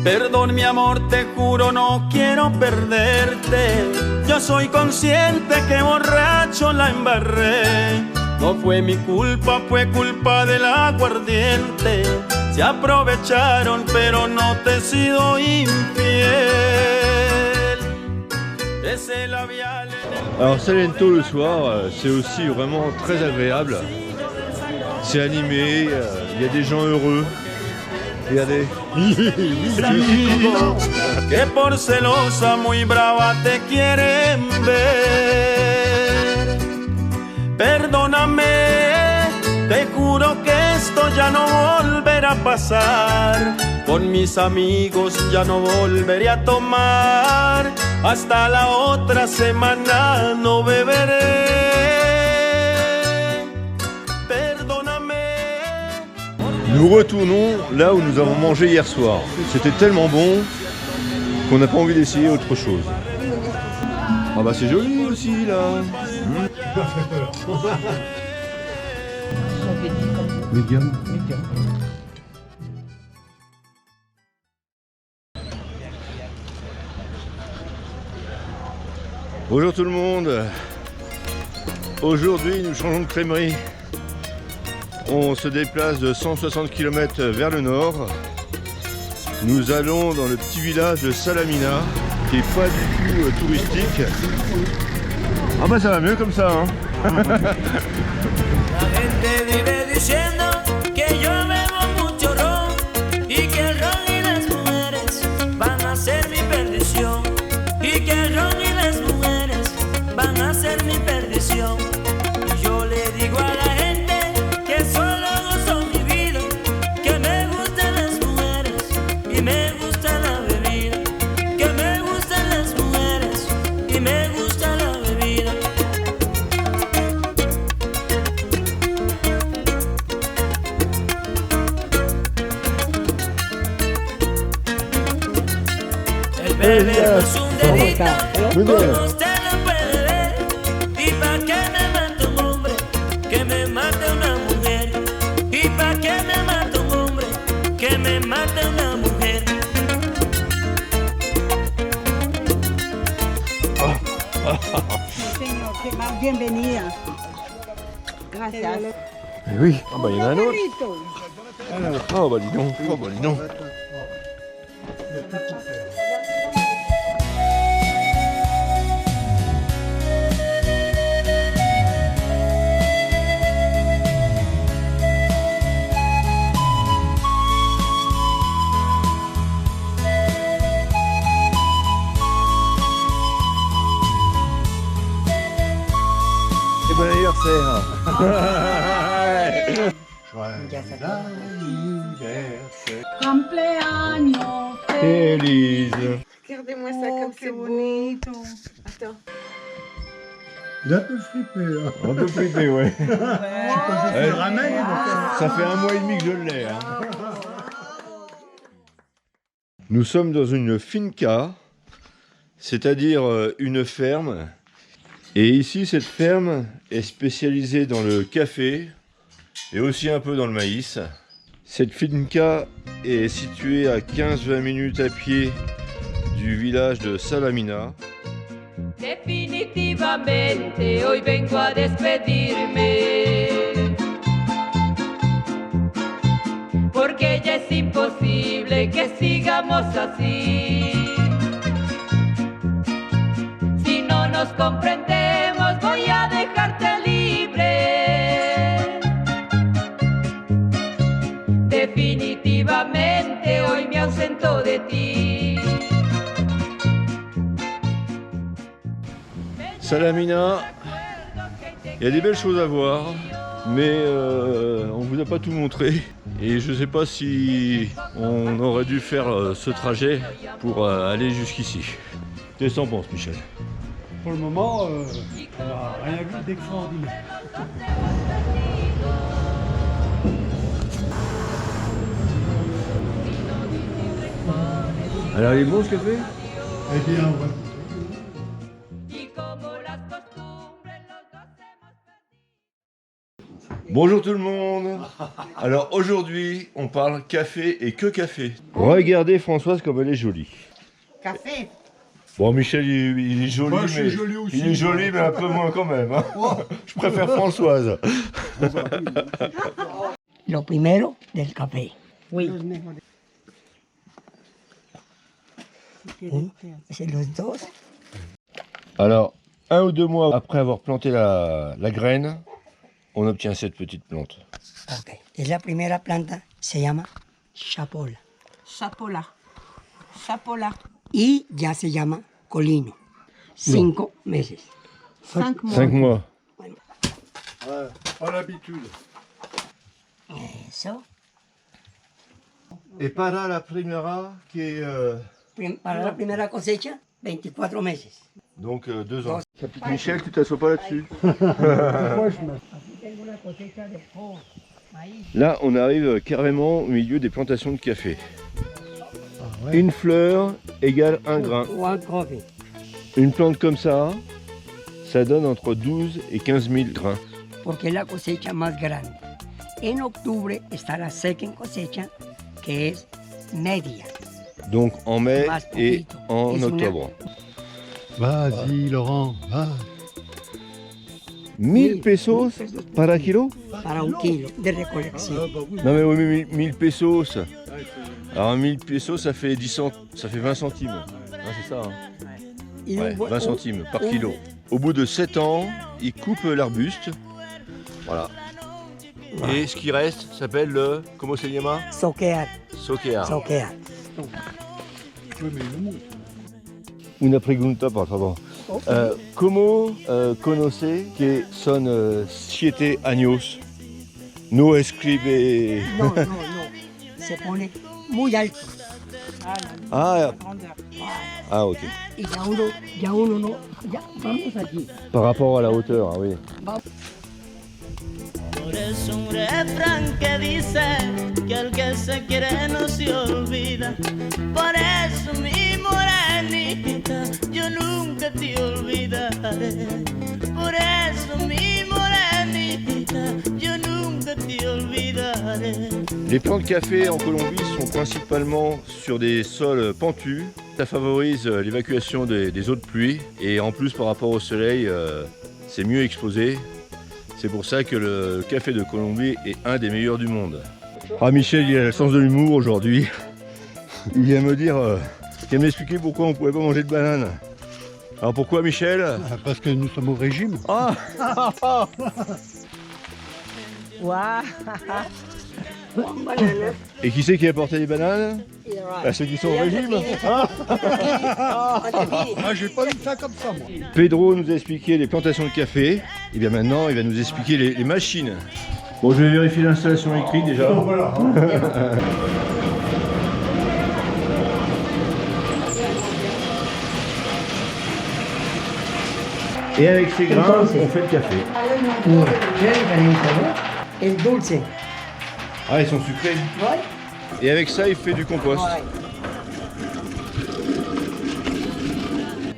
K: Perdón mi amor, te juro no quiero perderte. Yo soy consciente que borracho la embarré. No fue mi culpa, fue culpa del aguardiente. Se aprovecharon pero no te he sido infiel. Ese labial en el...
B: Alors Salento le soir, c'est aussi vraiment très agréable. C'est animé, Il y a des gens heureux. Regardez.
K: Que por celosa muy brava te quieren ver. Perdóname, te juro que esto ya no volverá a pasar. Con mis amigos ya no volveré a tomar. Hasta la otra semana no beberé.
B: Nous retournons là où nous avons mangé hier soir. C'était tellement bon qu'on n'a pas envie d'essayer autre chose. Ah bah c'est joli aussi là.
C: Medium.
B: Bonjour tout le monde. Aujourd'hui nous changeons de crèmerie. On se déplace de 160 km vers le nord. Nous allons dans le petit village de Salamina, qui est pas du tout touristique. Ah bah ça va mieux comme ça hein.
E: La gente vive diciendo que yo bebo mucho ron y que el ron y las mujeres van a ser mi perdición y que el ron y las mujeres van a ser mi perdición. Y yo le digo a la gente que solo gozo mi vida, que me gustan las mujeres y me gusta la bebida, que me gustan las mujeres y me gusta la bebida. Beber es un delito, como usted lo puede ver. Y pa' que me mate un hombre, que me mate una mujer. Y pa' que me mate un hombre, que me mate una mujer.
G: Señor, qué más bienvenida. Gracias.
B: Eh oui, ah bah il y en a un autre. Oh bah dis donc, oh bah dis donc. Et bon anniversaire.
G: Cumpleaños
B: Feliz.
I: Regardez-moi ça comme c'est bonito. Attends.
C: Il est un peu flippé là.
B: Un peu flippé, ouais.
C: Je sais pas si tu le ramènes.
B: Ça fait 1 mois et demi que je l'ai. Hein. Nous sommes dans une finca, c'est-à-dire une ferme. Et ici, cette ferme est spécialisée dans le café et aussi un peu dans le maïs. Cette finca est située à 15-20 minutes à pied du village de Salamina.
M: Definitivamente hoy vengo a despedirme, porque ya es imposible que sigamos así. Si no nos comprendemos voy a dejarte libre. Definitivamente hoy me ausento de ti.
B: Salamina, il y a des belles choses à voir, mais on vous a pas tout montré. Et je sais pas si on aurait dû faire ce trajet pour aller jusqu'ici. Qu'est-ce que t'en penses, Michel?
C: Pour le moment, on n'a rien vu d'extraordinaire.
B: Alors il est bon ce café?
C: Eh bien, ouais.
B: Bonjour tout le monde. Alors aujourd'hui on parle café et que café. Regardez Françoise comme elle est jolie.
I: Café.
B: Bon Michel il est joli,
C: Moi, je suis
B: mais
C: joli aussi,
B: il est joli mais un peu moins quand même. Hein. Je préfère Françoise.
N: Lo primero del café.
I: Oui.
N: C'est los dos.
B: Alors 1 ou 2 mois après avoir planté la graine, on obtient cette petite plante?
N: Ok. Et la primera planta se llama chapola.
I: Chapola. Chapola.
N: Y ya se llama colino. 5 meses.
I: 5 mois.
B: 5 mois.
C: Pas l'habitude.
N: Eso.
H: Et para la primera, qui est
N: Para la primera cosecha, 24 meses.
H: donc 2 ans.
B: Michel, tu t'assois pas là-dessus.
N: Tengo una cosecha de maíz.
B: Là, on arrive carrément au milieu des plantations de café. Une fleur égale un grain.
N: One coffee.
B: Une plante comme ça donne entre 12 et 15 000 grains.
N: Porque es la cosecha más grande. En octubre está la second cosecha, que es media.
B: Donc en mai
N: Más
B: et
N: poquito.
B: en
N: Es una-
B: octobre.
C: Vas-y, Laurent, va.
B: 1000 pesos para kilo?
N: Para un kilo de recolección.
B: Non mais oui, mais 1000 pesos. Alors 1000 pesos, ça fait 20 centimes. Ah, c'est ça. Hein.
N: Y
B: Ouais,
N: un-
B: 20 centimes par kilo. Au bout de 7 ans, ils coupent l'arbuste. Voilà. Et ce qui reste s'appelle le... Comment se llama?
N: Soquear.
B: Soquear.
N: Soquear.
B: Una pregunta, por favor. ¿Cómo conoce que son 7 años? No escribe...
N: No, no, no. Se pone muy alto.
B: Ah, ah, ok.
N: Y ya uno no. Ya, vamos allí.
B: Par rapport à la hauteur, ah oui.
E: Por eso un refrán que dice que el que se quiere no se olvida. Por eso mi morenita, yo nunca te olvidaré. Por eso mi morenita, yo nunca te olvidaré.
B: Les plants de café en Colombie sont principalement sur des sols pentus. Ça favorise l'évacuation des eaux de pluie et en plus par rapport au soleil, c'est mieux exposé. C'est pour ça que le café de Colombie est un des meilleurs du monde. Ah Michel, il a le sens de l'humour aujourd'hui. Il vient me dire, il vient m'expliquer pourquoi on ne pouvait pas manger de banane. Alors pourquoi Michel?
C: Parce que nous sommes au régime.
B: Ah
I: Waouh.
B: Et qui c'est qui a apporté les bananes? Bah, ceux qui sont au régime. Ah
C: Ah, j'ai pas vu ça comme ça, moi.
B: Pedro nous a expliqué les plantations de café. Et bien maintenant, il va nous expliquer les machines. Bon, je vais vérifier l'installation électrique déjà. Et avec ces grains, on fait le café.
N: El dulce.
B: Ah, ils sont sucrés.
N: Ouais.
B: Et avec ça, il fait du compost.
N: Ouais.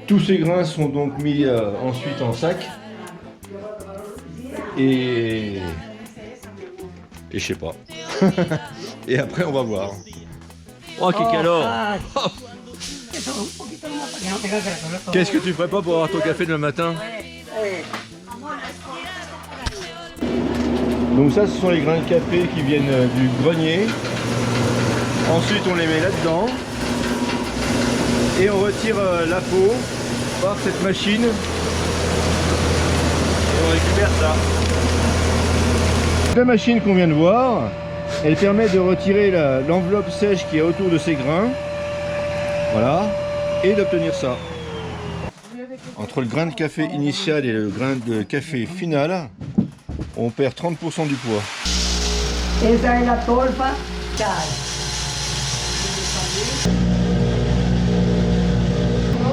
B: Tous ces grains sont donc mis ensuite en sac. Et je sais pas. Et après, on va voir. Oh, quel calor! Qu'est-ce que tu ferais pas pour avoir ton café demain matin? Donc ça, ce sont les grains de café qui viennent du grenier. Ensuite, on les met là-dedans. Et on retire la peau par cette machine. Et on récupère ça. La machine qu'on vient de voir, elle permet de retirer l'enveloppe sèche qui est autour de ces grains. Voilà. Et d'obtenir ça. Entre le grain de café initial et le grain de café final, on perd 30% du poids.
N: Esa es la tolfa chai.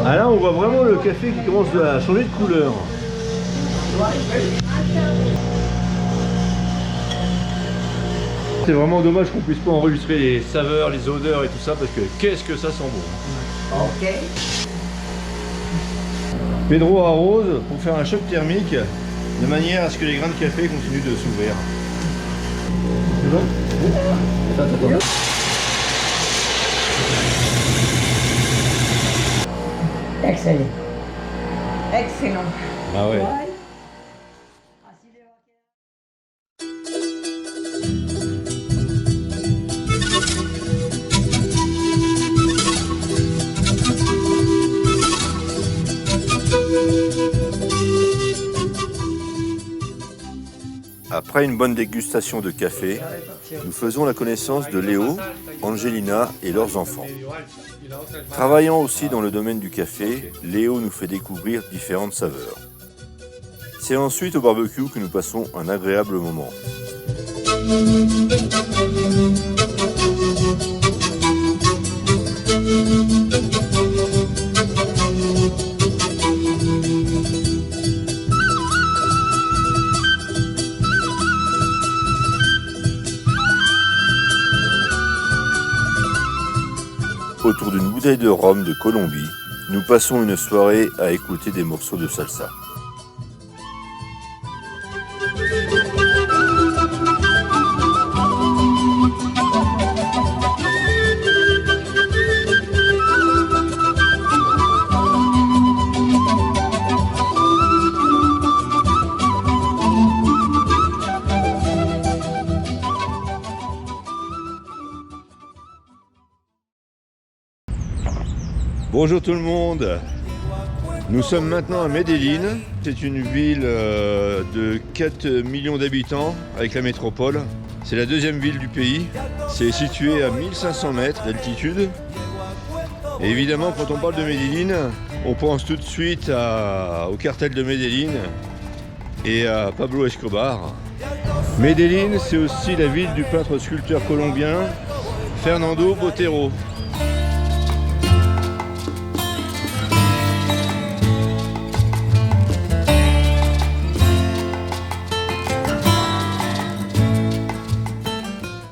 B: Ah là, on voit vraiment le café qui commence à changer de couleur. C'est vraiment dommage qu'on puisse pas enregistrer les saveurs, les odeurs et tout ça parce que qu'est-ce que ça sent bon.
N: Ok.
B: Pedro arrose pour faire un choc thermique de manière à ce que les grains de café continuent de s'ouvrir. C'est bon? Attends.
N: Excellent.
I: Excellent.
B: Ah ouais.
H: Après une bonne dégustation de café, nous faisons la connaissance de Léo, Angelina et leurs enfants. Travaillant aussi dans le domaine du café, Léo nous fait découvrir différentes saveurs. C'est ensuite au barbecue que nous passons un agréable moment. Autour d'une bouteille de rhum de Colombie, nous passons une soirée à écouter des morceaux de salsa.
B: Bonjour tout le monde, nous sommes maintenant à Medellín. C'est une ville de 4 millions d'habitants avec la métropole. C'est la deuxième ville du pays. C'est situé à 1500 mètres d'altitude. Et évidemment, quand on parle de Medellín, on pense tout de suite au cartel de Medellín et à Pablo Escobar. Medellín, c'est aussi la ville du peintre sculpteur colombien Fernando Botero.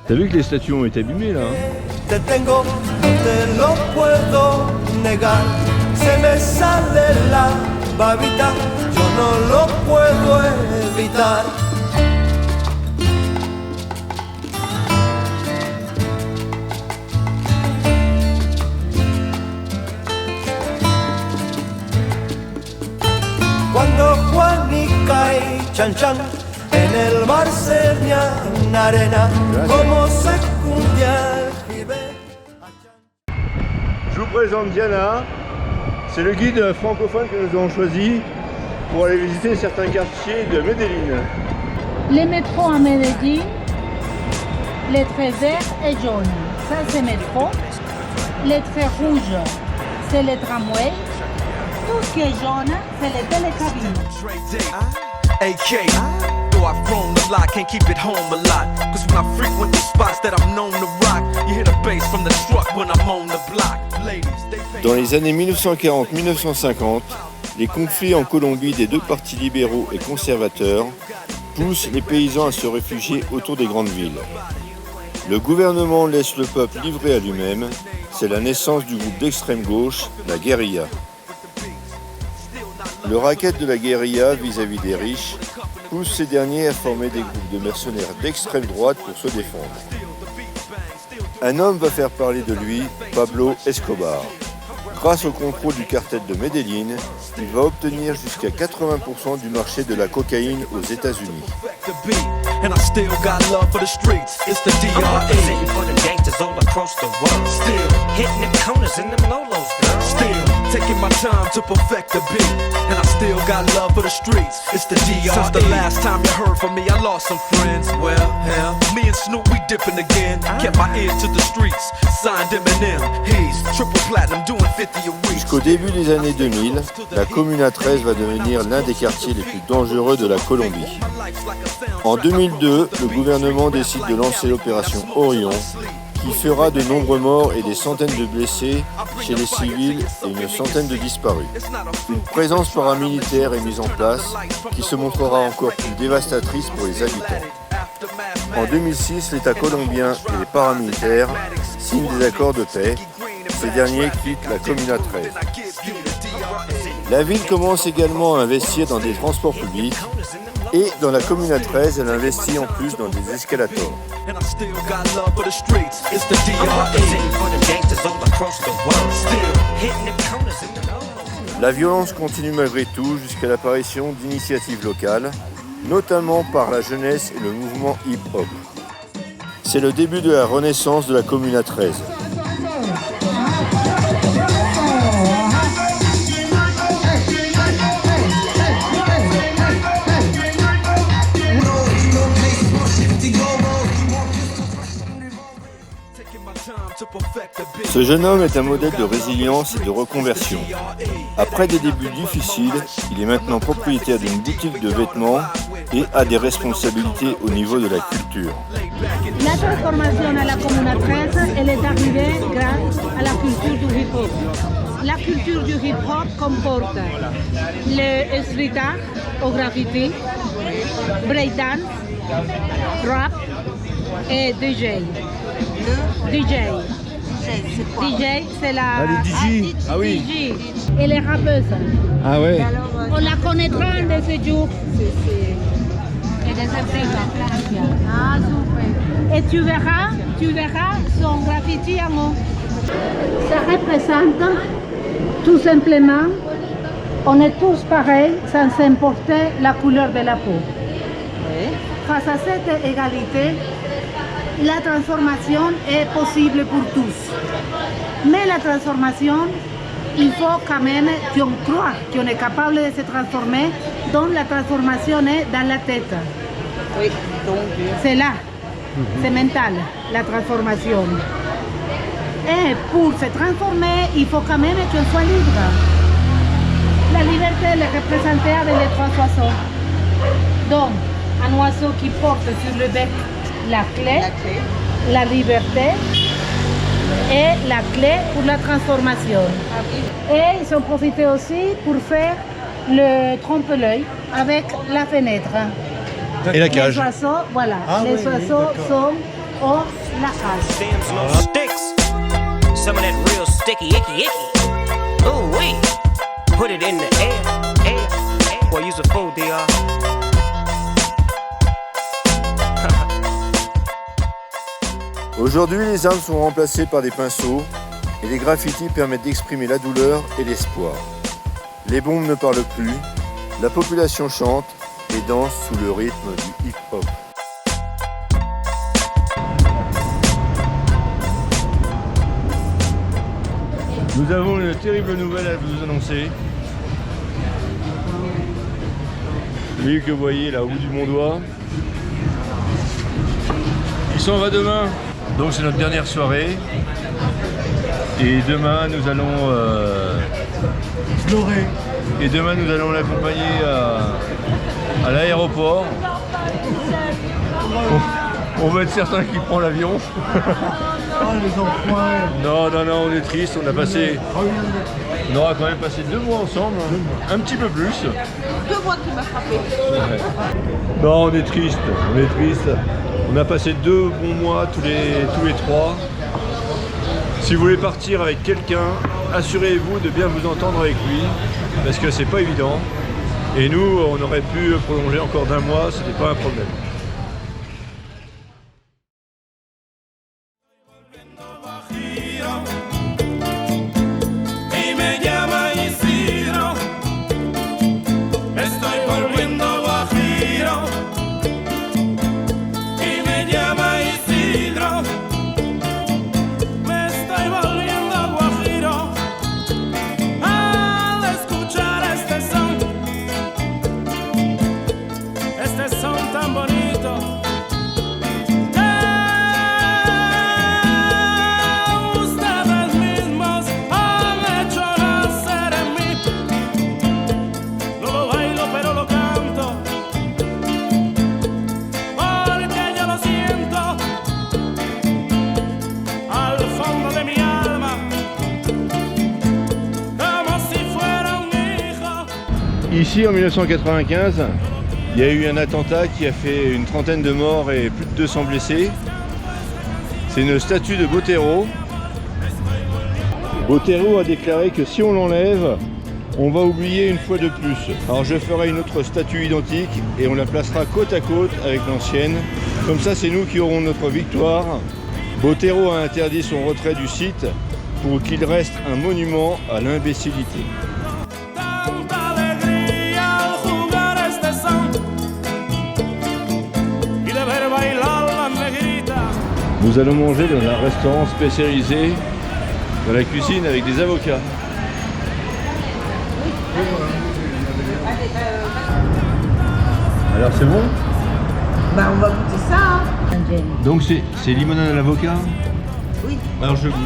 B: T'as vu que les statues ont été abîmées là hein?
F: Te tengo, te lo puedo negar. Se me sale la babita, yo no lo puedo evitar. Cuando Juanica y Chan Chan en el mar serían arena, como se cundia y ve.
B: Je vous présente Diana, c'est le guide francophone que nous avons choisi pour aller visiter certains quartiers de Medellín.
G: Les métros à Medellín, les traits verts et jaunes, ça c'est métro. Les traits rouges, c'est les tramways. Tout ce qui est jaune, c'est les télécabines.
O: AK, though I've grown a lot, can't keep it home a lot. Cause when I frequent the spots that I'm known to rock, you hear the bass from the truck when I'm on the block. Ladies, they
H: Dans les années 1940-1950, les conflits en Colombie des deux partis libéraux et conservateurs poussent les paysans à se réfugier autour des grandes villes. Le gouvernement laisse le peuple livré à lui-même. C'est la naissance du groupe d'extrême gauche, la guérilla. Le racket de la guérilla vis-à-vis des riches pousse ces derniers à former des groupes de mercenaires d'extrême droite pour se défendre. Un homme va faire parler de lui, Pablo Escobar. Grâce au contrôle du cartel de Medellín, il va obtenir jusqu'à 80% du marché de la cocaïne aux États-Unis.
O: And I still got love for the streets. It's the DRE. I'm representing for the gangsters all across the world. Still hitting them corners in them lolos, girl. Still taking my time to perfect the beat. And I still got love for the streets. It's the DRE. Since the last time you heard from me, I lost some friends. Well, hell, me and Snoop, we dipping again. Kept my ear to the streets. Signed Eminem. He's triple platinum, doing 50 a week.
H: Jusqu'au début des années 2000, la Comuna 13 va devenir l'un des quartiers les plus dangereux de la Colombie. En 2002, le gouvernement décide de lancer l'opération Orion, qui fera de nombreux morts et des centaines de blessés chez les civils et une centaine de disparus. Une présence paramilitaire est mise en place, qui se montrera encore plus dévastatrice pour les habitants. En 2006, l'État colombien et les paramilitaires signent des accords de paix. Ces derniers quittent la Comuna 13. La ville commence également à investir dans des transports publics. Et dans la Comuna 13, elle investit en plus dans des escalators. La violence continue malgré tout jusqu'à l'apparition d'initiatives locales, notamment par la jeunesse et le mouvement hip-hop. C'est le début de la renaissance de la Comuna 13. Ce jeune homme est un modèle de résilience et de reconversion. Après des débuts difficiles, il est maintenant propriétaire d'une boutique de vêtements et a des responsabilités au niveau de la culture.
G: La transformation à la Comuna 13, elle est arrivée grâce à la culture du hip-hop. La culture du hip-hop comporte le street art au graffiti, breakdance, rap et DJ. DJ, c'est la...
B: Ah, les DJ. Ah oui.
G: DJ. Et les rappeuses.
B: Ah ouais.
G: On la connaîtra un de ces jours. Et des Ah, super. Et tu verras son graffiti en haut. Ça représente tout simplement, on est tous pareils sans importer la couleur de la peau. Face à cette égalité, la transformation est possible pour tous. Mais la transformation, il faut quand même qu'on croit qu'on est capable de se transformer, donc la transformation est dans la tête.
I: Oui, donc...
G: C'est là, c'est mental, la transformation. Et pour se transformer, il faut quand même qu'on soit libre. La liberté, elle est représentée avec les trois oiseaux. Donc, un oiseau qui porte sur le bec la clé, la liberté et la clé pour la transformation. Et ils ont profité aussi pour faire le trompe-l'œil avec la fenêtre.
B: Et la cage.
G: Les oiseaux, voilà, les oiseaux sont hors la cage.
P: Some of that real sticky, icky, icky. Ooh, wee. Put it in the air. Boy, use a fool, DR.
H: Aujourd'hui, les armes sont remplacées par des pinceaux et les graffitis permettent d'exprimer la douleur et l'espoir. Les bombes ne parlent plus, la population chante et danse sous le rythme du hip-hop.
B: Nous avons une terrible nouvelle à vous annoncer. Lui que vous voyez là au bout du Mont-d'Oie, il s'en va demain. Donc c'est notre dernière soirée. Et demain nous allons Et demain nous allons l'accompagner à l'aéroport. On va être certain qu'il prend l'avion. Non, on est triste, on aura quand même passé 2 mois ensemble, un petit peu plus.
I: 2 mois qui m'a frappé.
B: Ouais. Non, on est triste. On a passé 2 bons mois tous les 3. Si vous voulez partir avec quelqu'un, assurez-vous de bien vous entendre avec lui, parce que c'est pas évident. Et nous, on aurait pu prolonger encore d'1 mois, ce n'est pas un problème. Ici en 1995, il y a eu un attentat qui a fait une trentaine de morts et plus de 200 blessés. C'est une statue de Botero. Botero a déclaré que si on l'enlève, on va oublier une fois de plus. Alors je ferai une autre statue identique et on la placera côte à côte avec l'ancienne. Comme ça, c'est nous qui aurons notre victoire. Botero a interdit son retrait du site pour qu'il reste un monument à l'imbécilité. Nous allons manger dans un restaurant spécialisé dans la cuisine avec des avocats. Alors c'est bon?
I: Bah on va goûter ça.
B: Donc c'est limonade à l'avocat?
I: Oui.
B: Alors je goûte.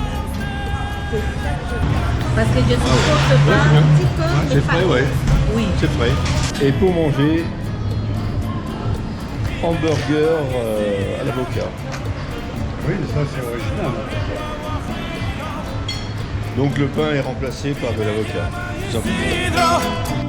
G: Parce que je supporte pas un petit peu
B: C'est
G: les
B: frais,
G: pâtes.
B: ouais.
G: Oui.
B: C'est frais. Et pour manger, hamburger à l'avocat.
C: Oui, ça c'est original.
B: Donc le pain est remplacé par de l'avocat. tout simplement.